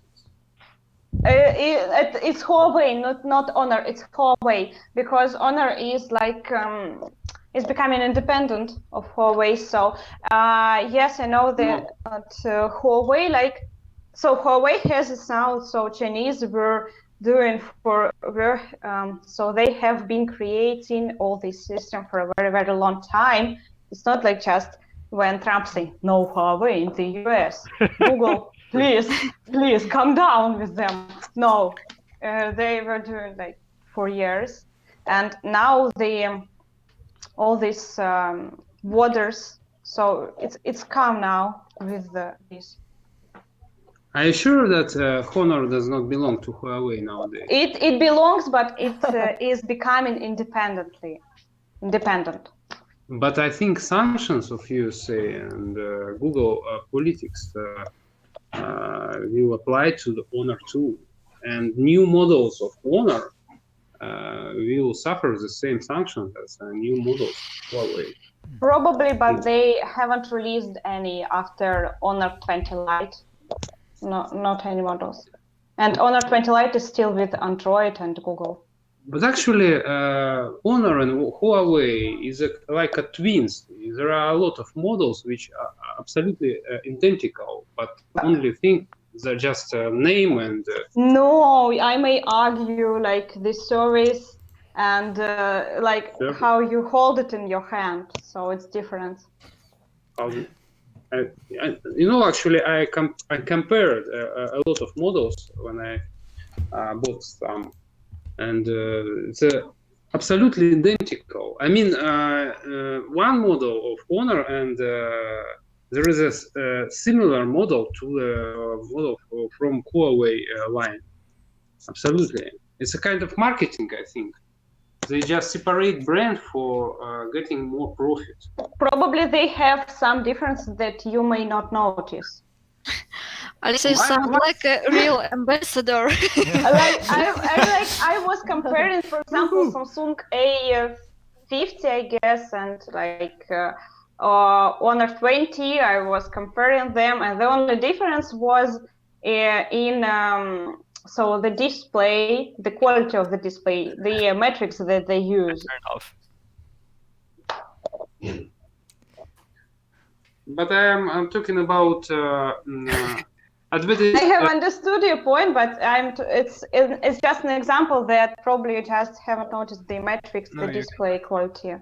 It's Huawei, not Honor. It's Huawei because Honor is like is becoming independent of Huawei. So yes, I know that Huawei so Huawei has a sound. So Chinese were doing so they have been creating all this system for a very, very long time. It's not like just when Trump saying no Huawei in the US. Google, please calm down with them. No, they were doing like for years, and now all these borders. So it's calm now with this. Are you sure that Honor does not belong to Huawei nowadays? It belongs, but it is becoming independent. But I think sanctions of USA and Google politics will apply to the Honor too, and new models of Honor will suffer the same sanctions as new models of Huawei. Probably, but they haven't released any after Honor 20 Lite. No, not any models. And Honor 20 Lite is still with Android and Google. But actually, Honor and Huawei is like a twins. There are a lot of models which are absolutely identical, but only thing they're just a name and. No, I may argue like the service and like how you hold it in your hand, so it's different. You know, actually, I compared a lot of models when I bought some. And it's absolutely identical. I mean, one model of Honor, and there is a similar model to the model from Huawei line. Absolutely, it's a kind of marketing, I think. They just separate brand for getting more profit. Probably they have some difference that you may not notice. Alicia, you sound like a real ambassador. I was comparing, for example, Samsung A50, I guess, and Honor 20. I was comparing them, and the only difference was in so the display, the quality of the display, the metrics that they use. But I'm talking about advertising. I have understood your point, but it's just an example that probably you just haven't noticed the metrics, the display quality.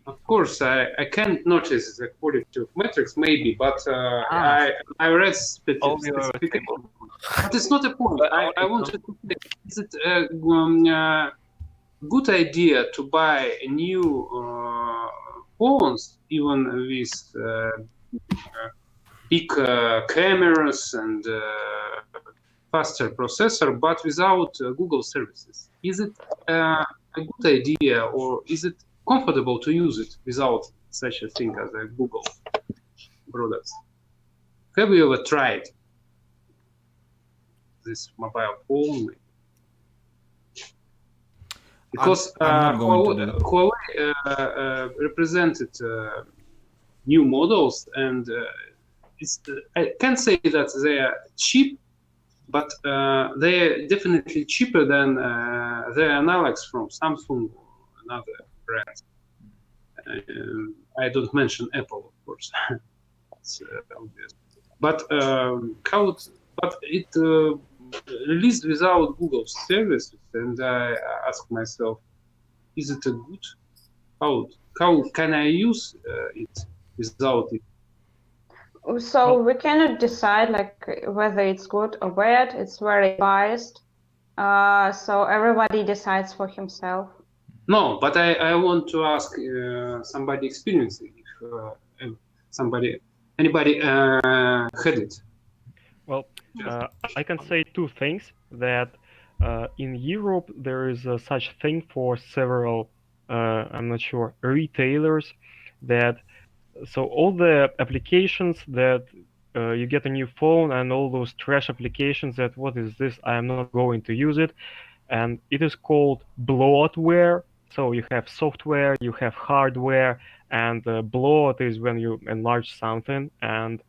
Of course, I can't notice the quality of metrics, maybe, but I read specifications. But it's not a point. I wanted to say, is it a good idea to buy new phones, even with big cameras and faster processor, but without Google services? Is it a good idea, or is it comfortable to use it without such a thing as a Google products? Have you ever tried this mobile phone? Because Huawei represented new models, and I can't say that they are cheap, but they are definitely cheaper than their analogs from Samsung or another brands. I don't mention Apple, of course. It's obvious. But it released without Google services, and I ask myself, is it a good? How can I use it without it? So we cannot decide whether it's good or bad. It's very biased. So everybody decides for himself. No, but I want to ask somebody experienced it, if anybody had it. Well, I can say two things. That in Europe there is such thing for several, I'm not sure, retailers that. So all the applications that you get a new phone and all those trash applications that what is this? I am not going to use it. And it is called bloatware. So you have software, you have hardware, and bloat is when you enlarge something. And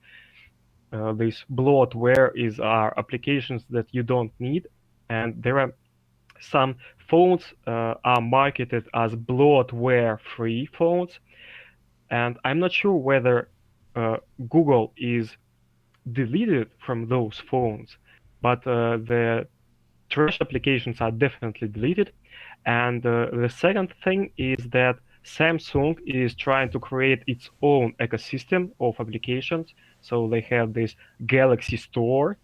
this bloatware are applications that you don't need. And there are some phones are marketed as bloatware-free phones. And I'm not sure whether Google is deleted from those phones, but the trash applications are definitely deleted. And the second thing is that Samsung is trying to create its own ecosystem of applications. So they have this Galaxy Store.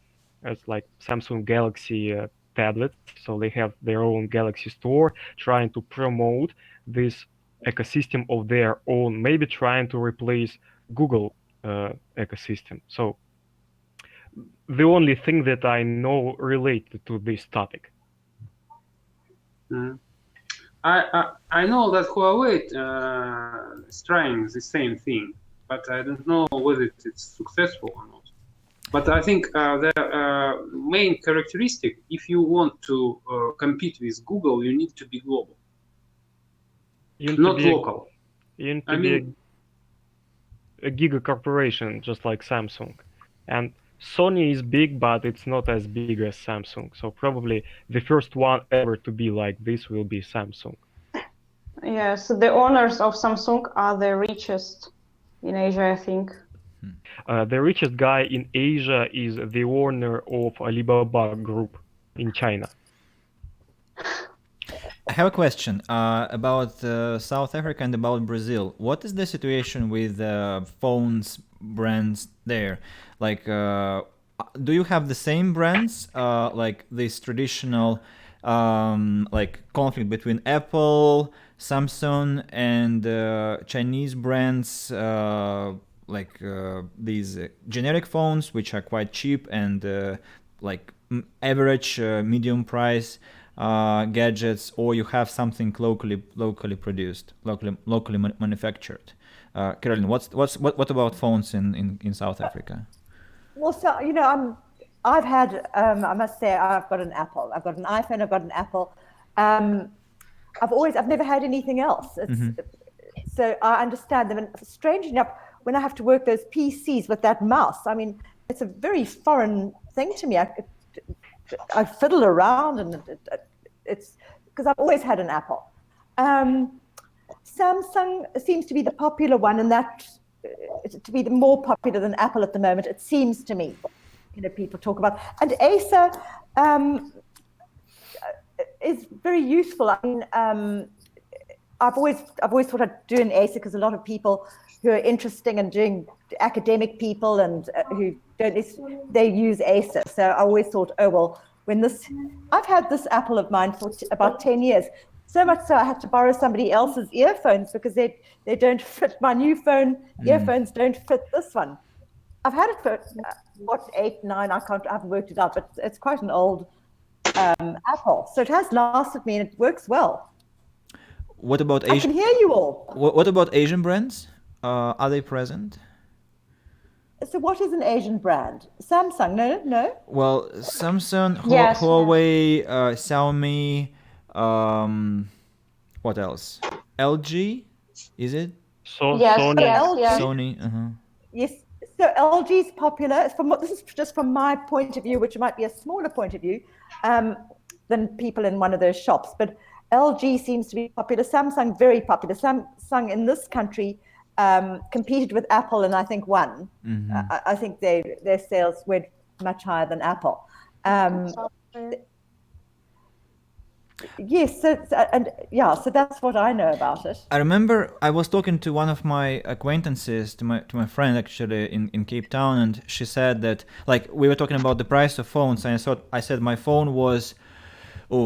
It's like Samsung Galaxy tablets. So they have their own Galaxy Store trying to promote this ecosystem of their own, maybe trying to replace Google ecosystem. So the only thing that I know related to this topic. I know that Huawei is trying the same thing, but I don't know whether it's successful or not. But I think the main characteristic, if you want to compete with Google, you need to be global, not local. You need to be a giga corporation, just like Samsung. And Sony is big, but it's not as big as Samsung. So probably the first one ever to be like this will be Samsung. Yes, the owners of Samsung are the richest in Asia, I think. The richest guy in Asia is the owner of Alibaba Group in China. I have a question about South Africa and about Brazil. What is the situation with phones brands there? Like, do you have the same brands, like this traditional like conflict between Apple, Samsung, and Chinese brands, like these generic phones, which are quite cheap and like average medium price? gadgets, or you have something locally produced, locally manufactured. Caroline, what about phones in South Africa? Well, so I've had I must say I've got an Apple. I've got an iPhone. I've got an Apple. I've never had anything else. So I understand them. And strange enough, when I have to work those PCs with that mouse, I mean, it's a very foreign thing to me. I fiddle around, and it's because I've always had an Apple. Samsung seems to be the popular one, and that to be the more popular than Apple at the moment. It seems to me, people talk about. And Acer is very useful. I mean, I've always thought I'd do an Acer because a lot of people who are interesting and doing academic people and who don't, they use Acer. So I always thought, oh well, I've had this Apple of mine for about 10 years. So much so I had to borrow somebody else's earphones because they don't fit. My new phone earphones don't fit this one. I've had it for 8, 9. I haven't worked it out, but it's quite an old Apple. So it has lasted me and it works well. What about I can hear you all. What about Asian brands? Are they present? So what is an Asian brand? Samsung? No. Well, Samsung, Yes. Huawei, Xiaomi. What else? LG, is it? Yes, Sony. yes. Sony. Yes. So LG is popular. This is just from my point of view, which might be a smaller point of view than people in one of those shops. But LG seems to be popular. Samsung, very popular. Samsung in this country competed with Apple and I think won. I think their sales went much higher than Apple. Yes, so that's what I know about it. I remember I was talking to one of my acquaintances, to my friend actually in Cape Town, and she said that, like, we were talking about the price of phones, and I said my phone was,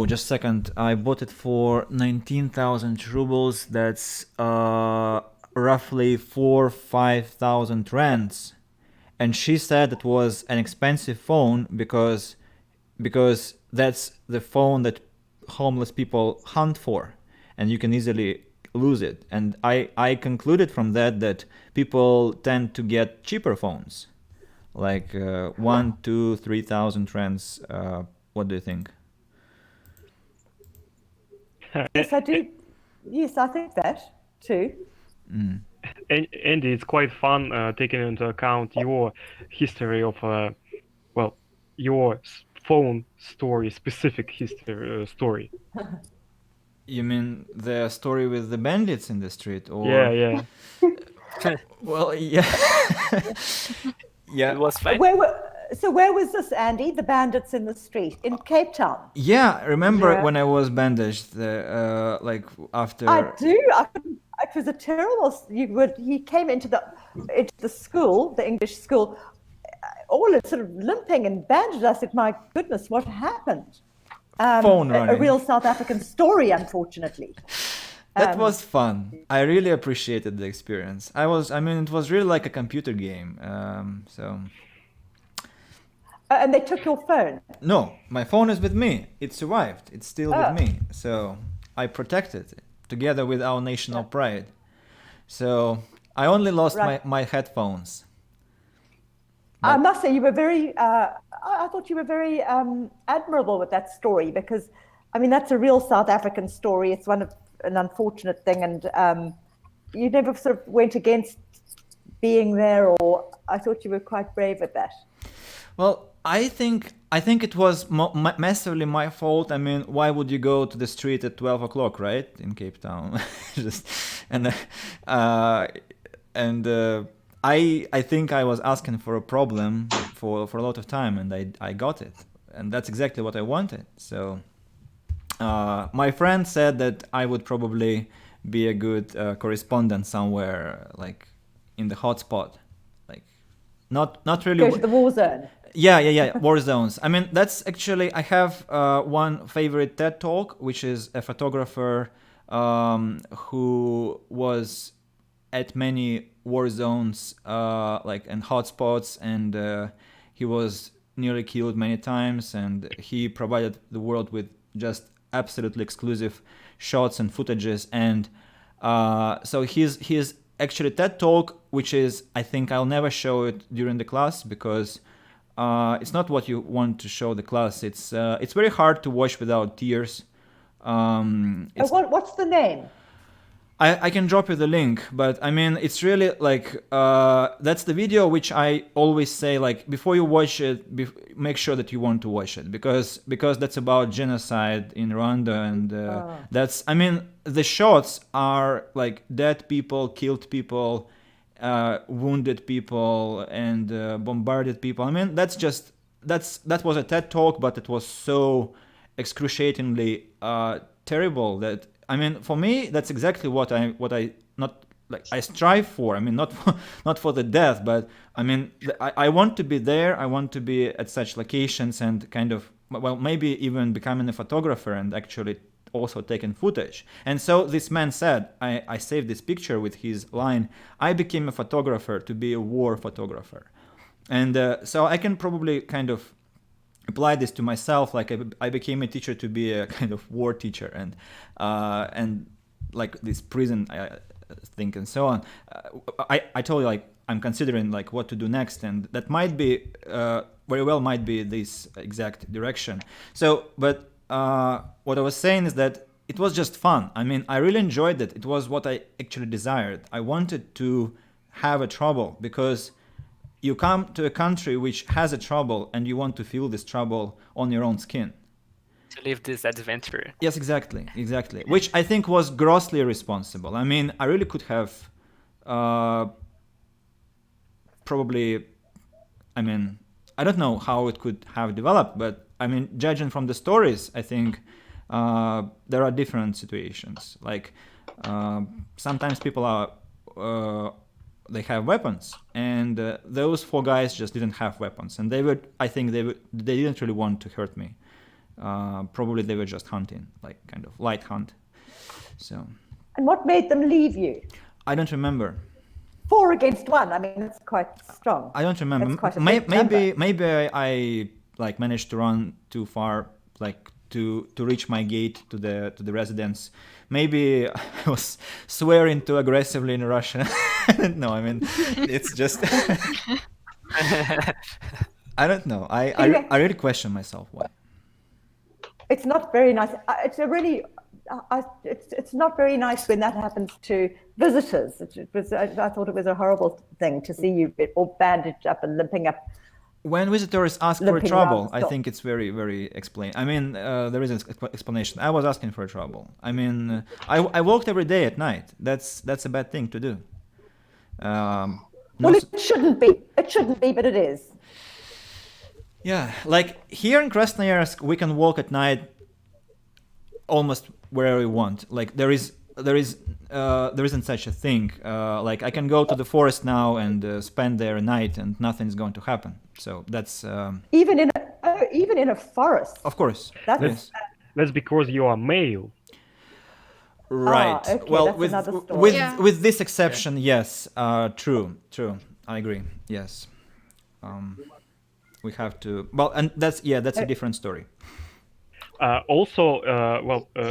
just a second, I bought it for 19,000 rubles. That's roughly 4,000-5,000 rands, and she said it was an expensive phone because that's the phone that homeless people hunt for, and you can easily lose it. And I concluded from that people tend to get cheaper phones, like 1, 2, 3,000 rands. What do you think? Yes, I do. Yes, I think that too. Andy, it's quite fun taking into account your history of your phone story, specific history story. You mean the story with the bandits in the street, or? Yeah. Well, yeah. Yeah. It was fine. Where was this, Andy? The bandits in the street in Cape Town? Yeah, I remember Yeah. when I was bandaged, like after. I do. It was a terrible. He came into the school, the English school, all sort of limping and bandaged. I said, "My goodness, what happened?" Phone running. A real South African story, unfortunately. That was fun. I really appreciated the experience. It was really like a computer game. And they took your phone. No, my phone is with me. It survived. It's still with me. So I protected it together with our national pride. So I only lost my headphones. I must say, you were very. I thought you were very admirable with that story because, I mean, that's a real South African story. It's an unfortunate thing, and you never sort of went against being there. Or I thought you were quite brave at that. Well, I think it was massively my fault. I mean, why would you go to the street at 12 o'clock, right, in Cape Town? I think I was asking for a problem for a lot of time, and I got it, and that's exactly what I wanted. So my friend said that I would probably be a good correspondent somewhere, like in the hotspot, like not really. Go to the war zone. Yeah, war zones. I mean, that's actually, I have one favorite TED Talk, which is a photographer who was at many war zones, like in hotspots, and he was nearly killed many times, and he provided the world with just absolutely exclusive shots and footages. And so his actually TED Talk, which is, I think I'll never show it during the class because it's not what you want to show the class. It's very hard to watch without tears. What's the name? I can drop you the link, but I mean, it's really like, that's the video which I always say, like, before you watch it, make sure that you want to watch it, because that's about genocide in Rwanda, and that's, I mean, the shots are like dead people, killed people, wounded people, and bombarded people. I mean, that was a TED Talk, but it was so excruciatingly terrible that, I mean, for me, that's exactly what I not like I strive for. I mean, not for the death, but I mean, I want to be there. I want to be at such locations and kind of, well, maybe even becoming a photographer and actually also taking footage. And so this man said, I saved this picture with his line, "I became a photographer to be a war photographer." And so I can probably kind of apply this to myself. Like I became a teacher to be a kind of war teacher, and like this prison thing and so on. I told you, like, I'm considering like what to do next, and that might be very well might be this exact direction. So, but what I was saying is that it was just fun. I mean, I really enjoyed it. It was what I actually desired. I wanted to have a trouble, because you come to a country which has a trouble and you want to feel this trouble on your own skin. To live this adventure. Yes, exactly. Which I think was grossly irresponsible. I mean, I really could have probably, I mean, I don't know how it could have developed, but I mean, judging from the stories, I think there are different situations. Like sometimes people are they have weapons, and those 4 guys just didn't have weapons, and I think they didn't really want to hurt me. Probably they were just hunting, like kind of light hunt. So. And what made them leave you? I don't remember. 4 against 1. I mean, that's quite strong. I don't remember. Maybe I like managed to run too far, like to reach my gate to the residence. Maybe I was swearing too aggressively in Russian. I don't know. I mean, it's just I don't know. I really question myself why. It's not very nice. It's not very nice when that happens to visitors. I thought it was a horrible thing to see you all bandaged up and limping up. When visitors ask for trouble, I think it's very, very explained. I mean, there is an explanation. I was asking for trouble. I mean, I walked every day at night. That's a bad thing to do. Well, it shouldn't be. It shouldn't be, but it is. Yeah, like here in Krasnoyarsk, we can walk at night almost wherever we want. Like there isn't such a thing. Like I can go to the forest now and spend there a night, and nothing's going to happen. So that's even in a forest. Of course, that's because you are male. Right. Okay, well, with this exception, yes. True. I agree. Yes. We have to. Well, and that's a different story. Also,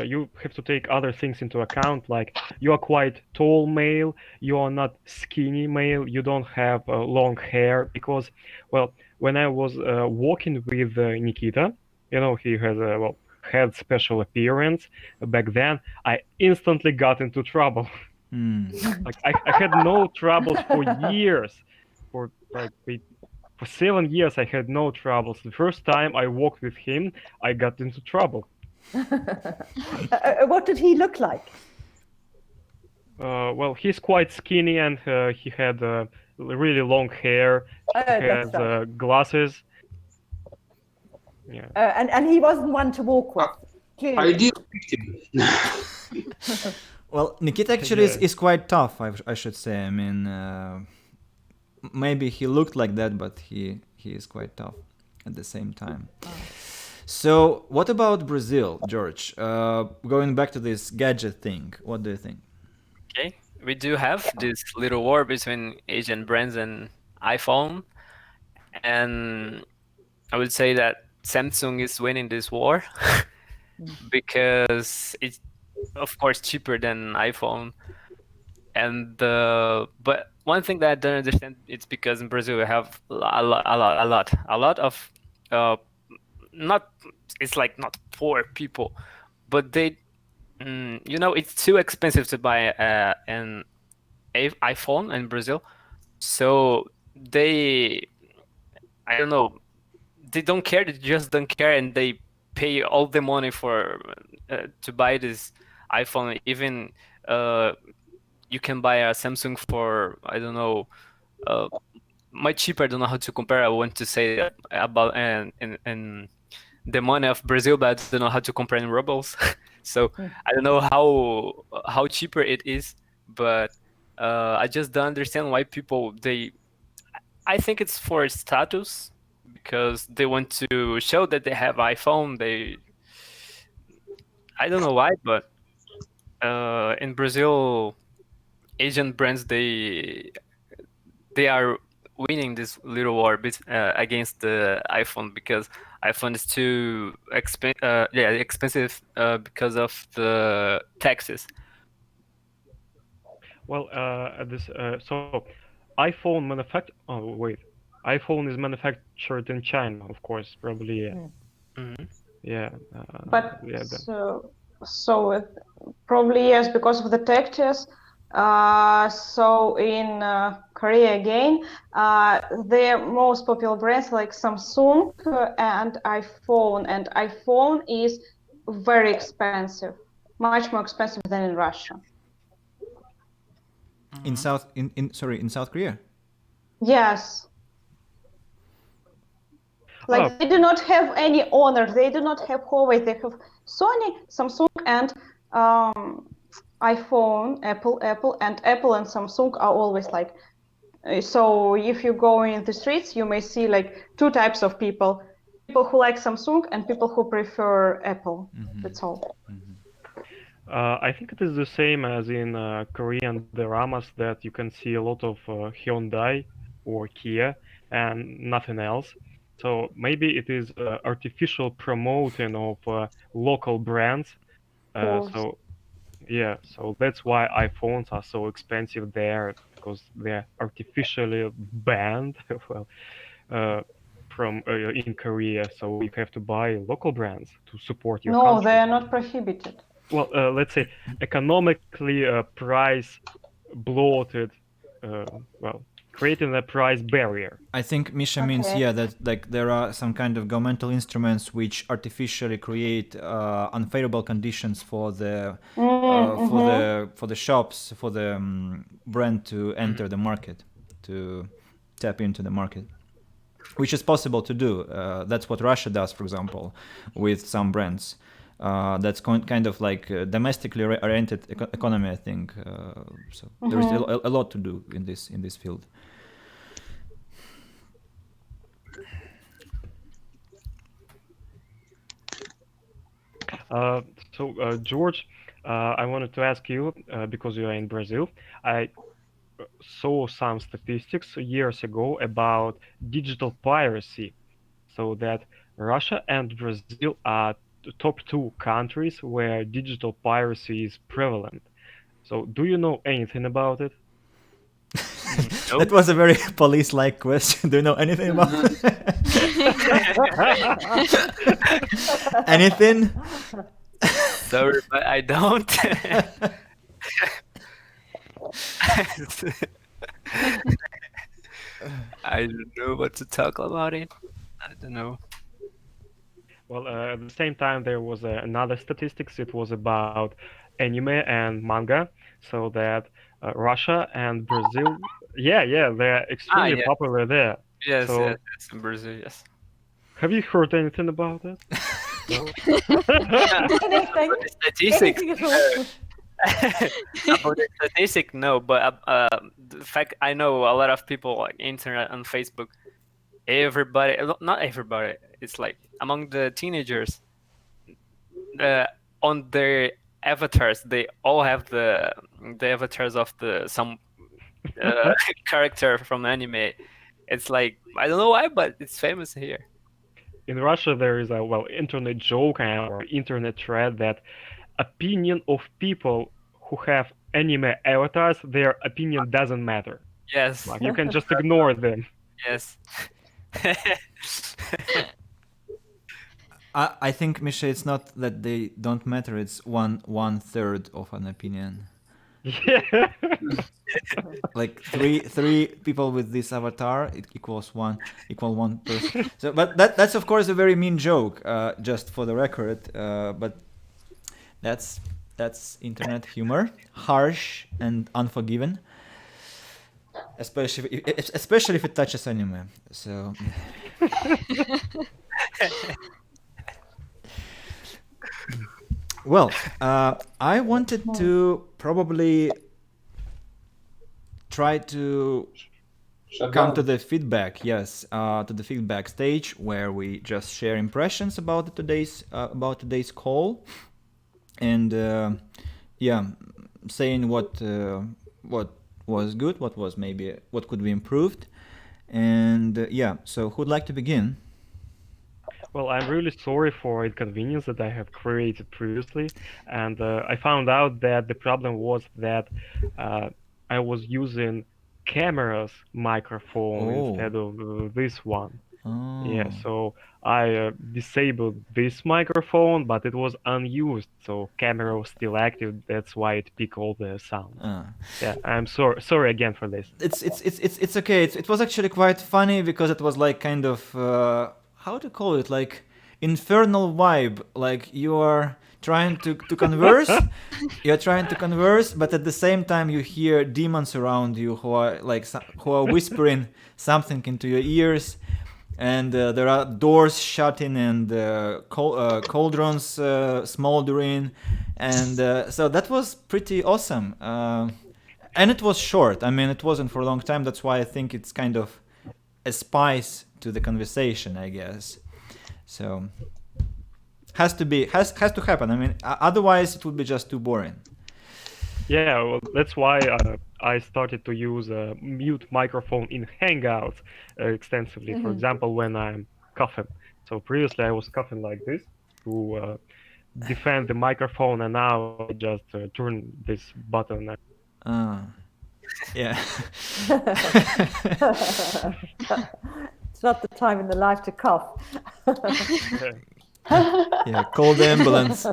you have to take other things into account, like you are quite tall male, you are not skinny male, you don't have long hair, because, well, when I was walking with Nikita, you know, he has had special appearance back then, I instantly got into trouble. Like I had no troubles for years, for 7 years I had no troubles. The first time I walked with him, I got into trouble. What did he look like? Well, he's quite skinny, and he had really long hair. He has glasses. Yeah. And he wasn't one to walk with. Ideal. Well, Nikita actually is quite tough, I should say. I mean, maybe he looked like that, but he is quite tough at the same time. So what about Brazil, George? Going back to this gadget thing, what do you think? Okay, we do have this little war between Asian brands and iPhone, and I would say that Samsung is winning this war. because it's of course cheaper than iPhone. And but one thing that I don't understand, it's because in Brazil we have a lot of not, it's like not poor people, but they it's too expensive to buy an iPhone in Brazil, so I don't know, they don't care, they just don't care, and they pay all the money for to buy this iPhone. Even you can buy a Samsung for, I don't know, much cheaper. I don't know how to compare. I want to say about and the money of Brazil, but I don't know how to compare in rubles. So I don't know how cheaper it is, but I just don't understand why people I think it's for status, because they want to show that they have iPhone. I don't know why, but in Brazil, Asian brands they are winning this little war against the iPhone, because iPhone is too expensive because of the taxes. Well, so iPhone Oh wait, iPhone is manufactured in China, of course, probably. Yeah. Yeah. But yeah. Probably yes, because of the taxes. So in Korea again, the most popular brands like Samsung and iPhone is very expensive, much more expensive than in Russia. In South Korea. Yes. Like they do not have any honor. They do not have Huawei. They have Sony, Samsung, and iPhone, Apple, and Samsung are always like. So if you go in the streets, you may see like two types of people: people who like Samsung and people who prefer Apple. That's all. I think it is the same as in Korean dramas, that you can see a lot of Hyundai or Kia and nothing else. So maybe it is artificial promoting of local brands. So yeah, so that's why iPhones are so expensive there, because they're artificially banned well from in Korea. So you have to buy local brands to support your country. No, they are not prohibited. Well, let's say economically price bloated, well, creating a price barrier. I think Misha means that like there are some kind of governmental instruments which artificially create unfavorable conditions for the for the shops, for the brand to enter the market, to tap into the market, which is possible to do. That's what Russia does, for example, with some brands. That's kind of like domestically oriented economy, I think. So there is a lot to do in this field. George, I wanted to ask you, because you are in Brazil, I saw some statistics years ago about digital piracy, so that Russia and Brazil are the top two countries where digital piracy is prevalent. So do you know anything about it? That was a very police-like question. Do you know anything about it? Anything? Sorry, but I don't. I don't know what to talk about it. I don't know. Well, at the same time, there was another statistics. It was about anime and manga, so that Russia and Brazil, they're extremely popular there. Yes, so, yes, in Brazil, yes. Have you heard anything about it? Statistics. About the statistic, no, but the fact I know a lot of people like internet and Facebook. Everybody, not everybody. It's like among the teenagers, on their avatars, they all have the avatars of some character from anime. It's like, I don't know why, but it's famous here. in Russia there is a internet joke or internet thread that opinion of people who have anime avatars, their opinion doesn't matter. Yes. Like you can just ignore them. Yes. I think, Misha, it's not that they don't matter. It's one third of an opinion. Yeah. Like three people with this avatar, it equals one person. So, but that's of course a very mean joke, just for the record. But that's internet humor, harsh and unforgiving, especially if it touches anime. So. Well, I wanted to probably try to come to the feedback, yes, to the feedback stage where we just share impressions about today's call, and saying what was good, what could be improved, and So who'd like to begin? Well, I'm really sorry for inconvenience that I have created previously, and I found out that the problem was that I was using camera's microphone instead of this one. Oh. Yeah, so I disabled this microphone, but it was unused, so camera was still active. That's why it picked all the sound. Yeah, I'm sorry again for this. It's okay. It was actually quite funny because it was like kind of how to call it, like infernal vibe. Like you are trying to converse, but at the same time you hear demons around you who are whispering something into your ears. And there are doors shutting and cauldrons smoldering, and so that was pretty awesome. And it was short. I mean, it wasn't for a long time. That's why I think it's kind of a spice to the conversation, I guess. So has to happen. I mean, otherwise it would be just too boring. Yeah, well, that's why I started to use a mute microphone in Hangouts extensively. For example, when I'm coughing. So previously I was coughing like this to defend the microphone, and now I just turn this button. Yeah. It's not the time in the life to cough. Yeah, call the ambulance.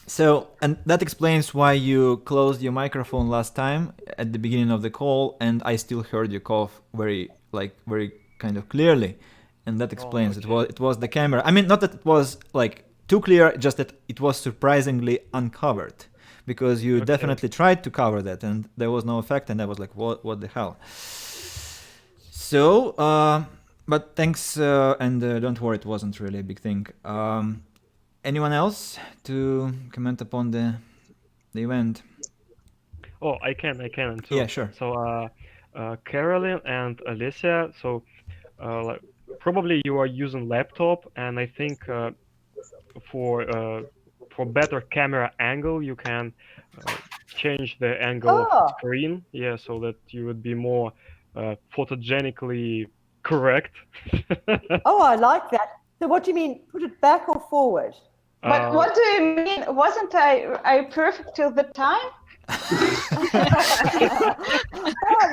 So, and that explains why you closed your microphone last time at the beginning of the call, and I still heard you cough very kind of clearly, and that explains it was the camera. I mean, not that it was like too clear, just that it was surprisingly uncovered, because you definitely tried to cover that, and there was no effect, and I was like, what the hell? So, but thanks, and don't worry, it wasn't really a big thing. Anyone else to comment upon the event? Oh, I can too. Yeah, sure. So, Carolyn and Alicia, so probably you are using laptop, and I think for better camera angle, you can change the angle of the screen, so that you would be more photogenically correct. Oh, I like that. So what do you mean? Put it back or forward? But what do you mean? Wasn't I perfect till the time? Oh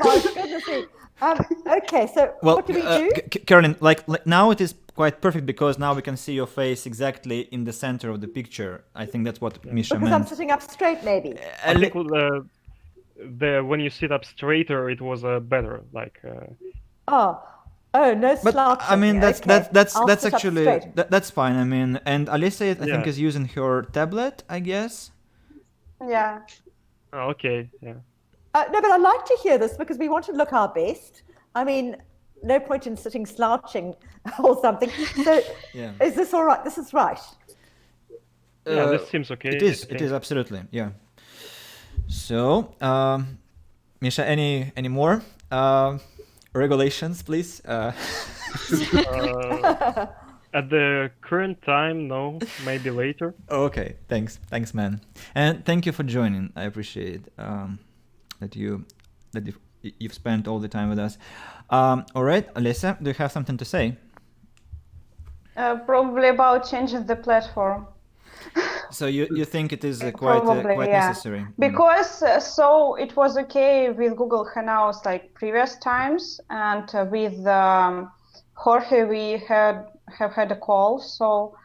my goodness me. Okay, so what do we do? Karen, like now it is quite perfect because now we can see your face exactly in the center of the picture. I think that's what Misha meant. Because I'm sitting up straight, maybe. I think when you sit up straighter, it was better. Like. Oh, no slouching. But I mean, that's actually that's fine. I mean, and Alicia, I think, is using her tablet, I guess. Yeah. Oh, okay. Yeah. No, but I'd like to hear this because we want to look our best. I mean, no point in sitting slouching or something. So, is this all right? This is right. Yeah, this seems okay. It is absolutely, yeah. So, Misha, any more regulations, please? At the current time, no. Maybe later. Okay, thanks, man, and thank you for joining. I appreciate that you you've spent all the time with us. All right, Alyssa, do you have something to say? Probably about changing the platform. So you think it is quite Probably, yeah. necessary? Because so it was okay with Google Hangouts like previous times, and with Jorge we have had a call. So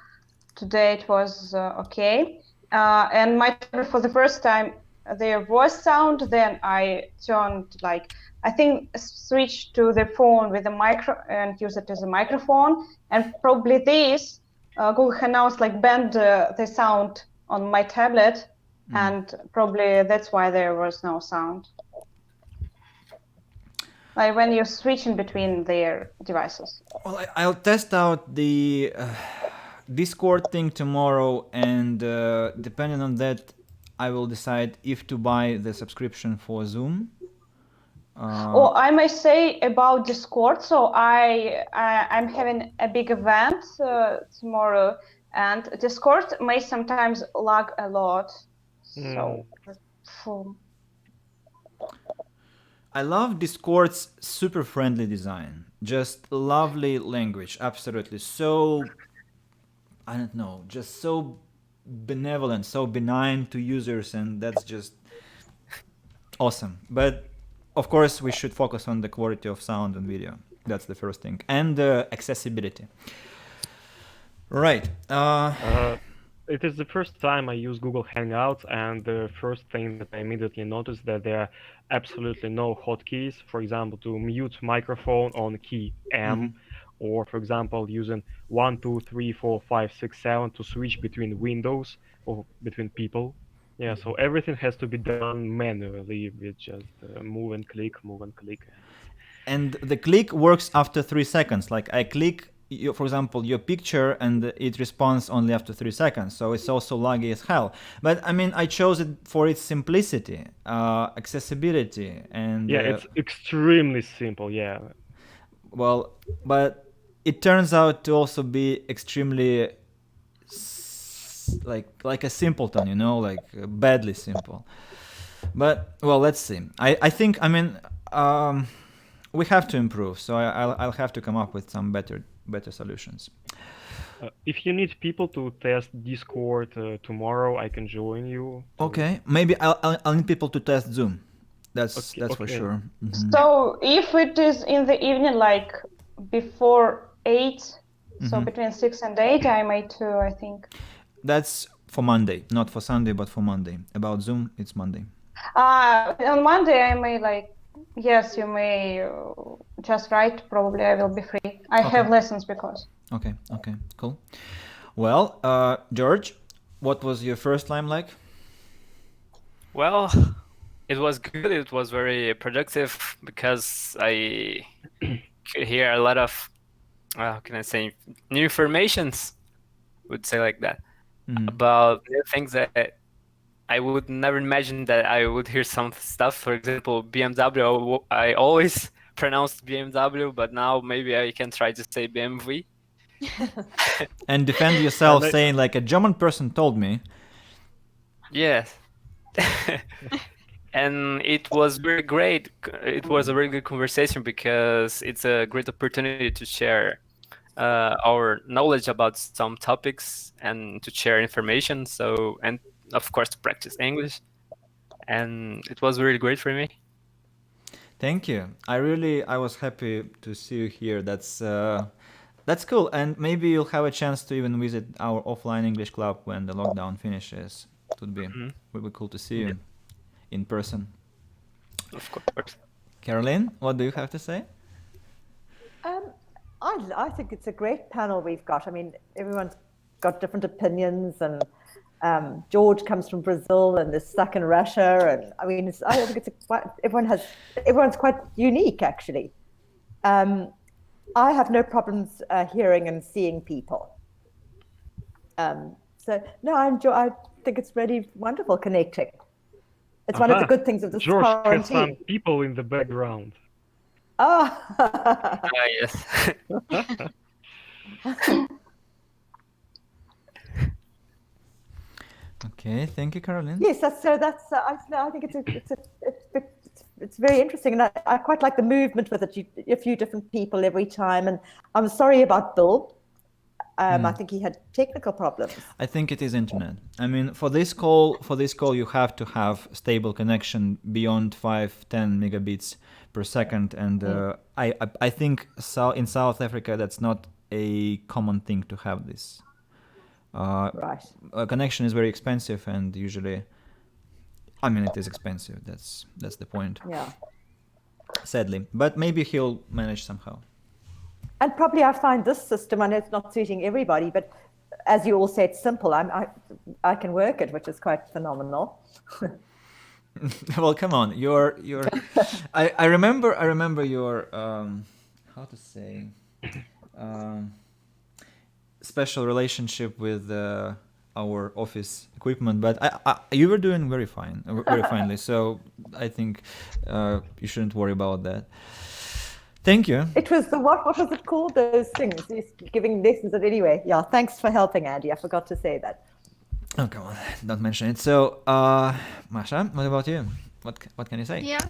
today it was okay. And my tablet for the first time, their voice sound. Then I turned I think switched to the phone with a micro and use it as a microphone. And probably this Google Hangouts banned the sound on my tablet, and probably that's why there was no sound. Like when you're switching between their devices. Well, I'll test out the Discord thing tomorrow, and depending on that, I will decide if to buy the subscription for Zoom. I may say about Discord. So I'm having a big event tomorrow, and Discord may sometimes lag a lot. So. I love Discord's super friendly design. Just lovely language, absolutely. So, I don't know, just so benevolent, so benign to users, and that's just awesome. But of course, we should focus on the quality of sound and video. That's the first thing. And accessibility. Right. It is the first time I use Google Hangouts, and the first thing that I immediately noticed that there are absolutely no hotkeys. For example, to mute microphone on key M, or for example, using 1, 2, 3, 4, 5, 6, 7 to switch between windows or between people. Yeah, so everything has to be done manually with just move and click, move and click. And the click works after 3 seconds. Like I click, for example, your picture, and it responds only after 3 seconds. So it's also laggy as hell. But I mean, I chose it for its simplicity, accessibility, and yeah, it's extremely simple. Yeah. Well, but it turns out to also be extremely like a simpleton, you know, like badly simple. But well, let's see. I think we have to improve. So I'll have to come up with some better solutions. If you need people to test Discord tomorrow, I can join you. Okay, maybe I'll need people to test Zoom. That's for sure. So if it is in the evening, like before 8, so between 6 and 8, I may too, I think. That's for Monday, not for Sunday, but for Monday. About Zoom, it's Monday. On Monday, I may yes, you may just write. Probably I will be free. I have lessons because. Okay, cool. Well, George, what was your first time like? Well, it was good. It was very productive because I could hear a lot of, how can I say, new informations, would say like that, about new things that I would never imagine that I would hear some stuff. For example, BMW, I always pronounced BMW, but now maybe I can try to say BMW. And defend yourself saying like a German person told me. Yes. And it was very great. It was a very good conversation because it's a great opportunity to share our knowledge about some topics and to share information. So, and of course, to practice English. And it was really great for me. Thank you. I was happy to see you here. That's cool. And maybe you'll have a chance to even visit our offline English club when the lockdown finishes. It would be cool to see you in person. Of course. Caroline, what do you have to say? I think it's a great panel we've got. I mean, everyone's got different opinions, and George comes from Brazil and is stuck in Russia, and I mean, I think everyone's quite unique actually. I have no problems hearing and seeing people. So no, I think it's really wonderful connecting. It's one of the good things of this George quarantine. has some people in the background. Oh. Yes. Okay, thank you, Caroline. Yes, I think it's it's very interesting, and I quite like the movement with it. A few different people every time, and I'm sorry about Bill. I think he had technical problems. I think it is internet. I mean, for this call, you have to have stable connection beyond 5-10 megabits per second, and I think in South Africa that's not a common thing to have this. Right. A connection is very expensive, and usually, I mean, it is expensive. That's the point. Yeah. Sadly, but maybe he'll manage somehow. And probably I find this system, I know it's not suiting everybody, but as you all say, it's simple. I can work it, which is quite phenomenal. Well, come on, you're. I remember your how to say special relationship with our office equipment, but you were doing very finely. So I think you shouldn't worry about that. Thank you. It was what was it called? Those things. He's giving lessons. But anyway, yeah. Thanks for helping, Andy. I forgot to say that. Oh, come on, don't mention it. So, Masha, what about you? What can you say? Yeah.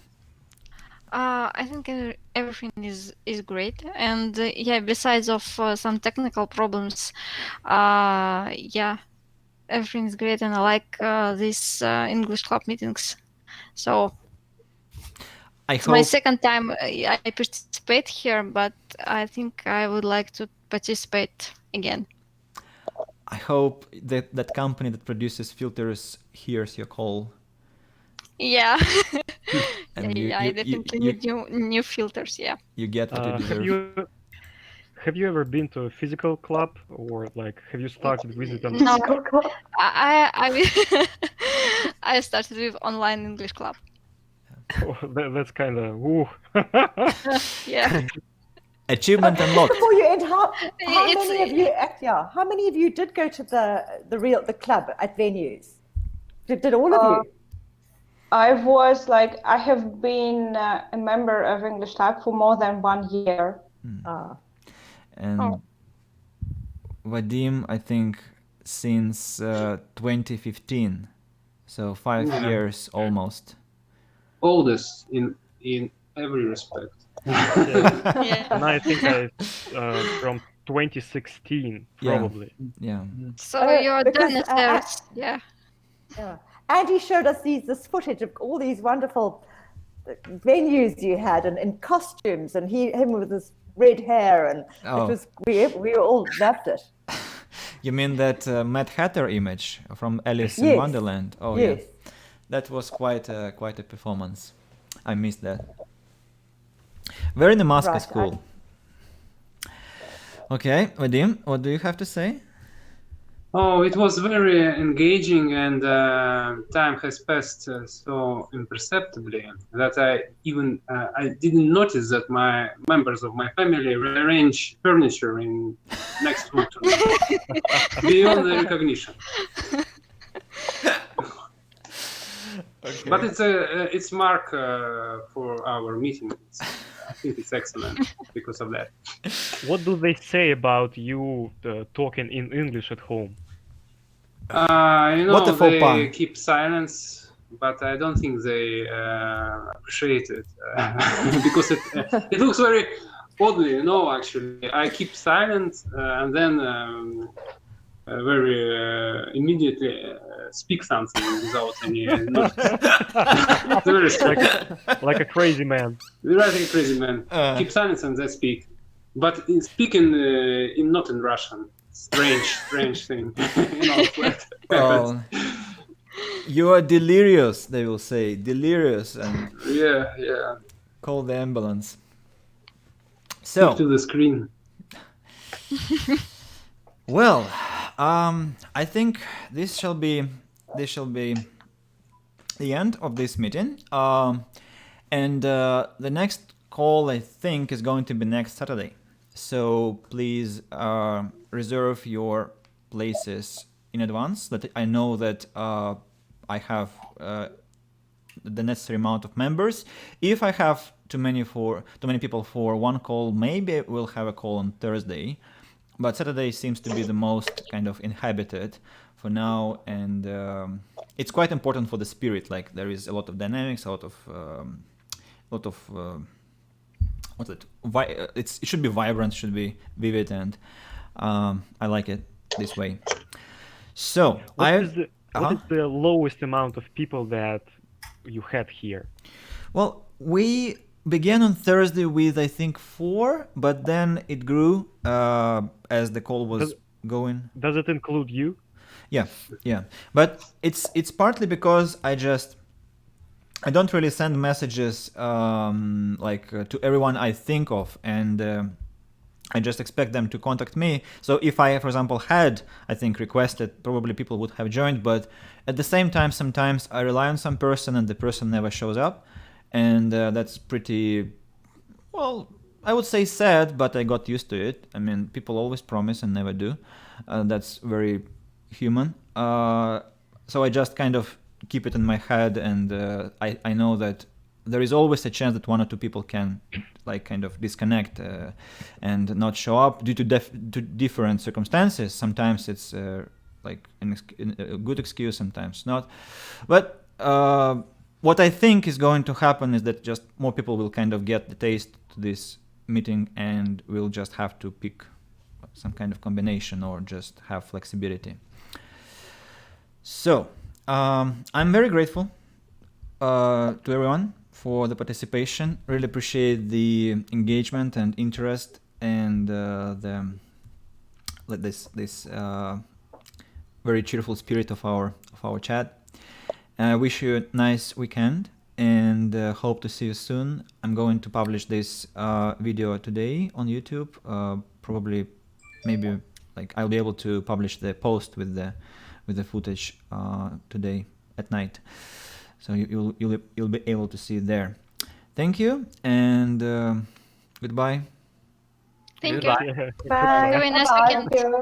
I think everything is great, and yeah, besides of some technical problems, yeah, everything is great, and I like these English club meetings. So it's my second time I participate here, but I think I would like to participate again. I hope that company that produces filters hears your call. Yeah. And I definitely need new filters. Yeah. You get what you deserve. Have you ever been to a physical club, or like have you started visiting? No, I started with online English club. Oh, that's kind of yeah. Achievement unlocked. Before you end, how many of you? How many of you did go to the club at venues? Did all of you? I have been a member of English Club for more than 1 year. And Vadim, I think since 2015, so 5 years almost. Oldest in every respect. Yeah. And I think from 2016 probably. Yeah. So you're dinosaurs. Yeah. Andy showed us this footage of all these wonderful venues you had, and in costumes, and him with his red hair, and it was we all loved it. You mean that Mad Hatter image from Alice in Wonderland? Oh yes. Yeah, that was quite a performance. I missed that. Wearing the mask is cool. Okay, Vadim, what do you have to say? Oh, it was very engaging, and time has passed so imperceptibly that I didn't notice that my members of my family rearrange furniture in next room to me, beyond the recognition. Okay. But it's mark for our meeting. I think it's excellent because of that. What do they say about you talking in English at home? They keep silence, but I don't think they appreciate it because it looks very oddly. Actually, I keep silent and then very immediately speak something without any notice. like a crazy man. Like a crazy man. Keep silence and then speak, but speaking not in Russian. Strange thing. You are delirious, they will say. Delirious, and yeah. Call the ambulance. So stick to the screen. Well, I think this shall be the end of this meeting. And the next call, I think, is going to be next Saturday. So please reserve your places in advance. That I know that I have the necessary amount of members. If I have too many people for one call, maybe we'll have a call on Thursday. But Saturday seems to be the most kind of inhabited for now, and it's quite important for the spirit. Like there is a lot of dynamics, a lot of lot of what's it? It should be vibrant, should be vivid, and I like it this way. So What is the lowest amount of people that you had here? Well, we began on Thursday with I think 4, but then it grew as the call was going. Does it include you? Yeah. But it's partly because I don't really send messages to everyone I think of, and I just expect them to contact me. So if I, for example, had, I think, requested, probably people would have joined. But at the same time, sometimes I rely on some person and the person never shows up. And that's pretty, well, I would say sad, but I got used to it. I mean, people always promise and never do. That's very human. So I just kind of keep it in my head, and I know that there is always a chance that 1 or 2 people can kind of disconnect and not show up due to different circumstances. Sometimes it's like a good excuse, sometimes not. But what I think is going to happen is that just more people will kind of get the taste to this meeting, and we'll just have to pick some kind of combination or just have flexibility. So I'm very grateful to everyone for the participation. Really appreciate the engagement and interest and this very cheerful spirit of our chat. I wish you a nice weekend and hope to see you soon. I'm going to publish this video today on YouTube. Probably, maybe I'll be able to publish the post with the footage today at night. So you'll be able to see it there. Thank you and goodbye. Thank Goodbye. you. Bye. Have a nice Bye. weekend.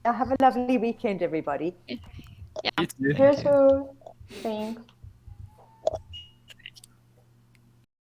Have a lovely weekend, everybody. Yeah. You too. You too. Thanks.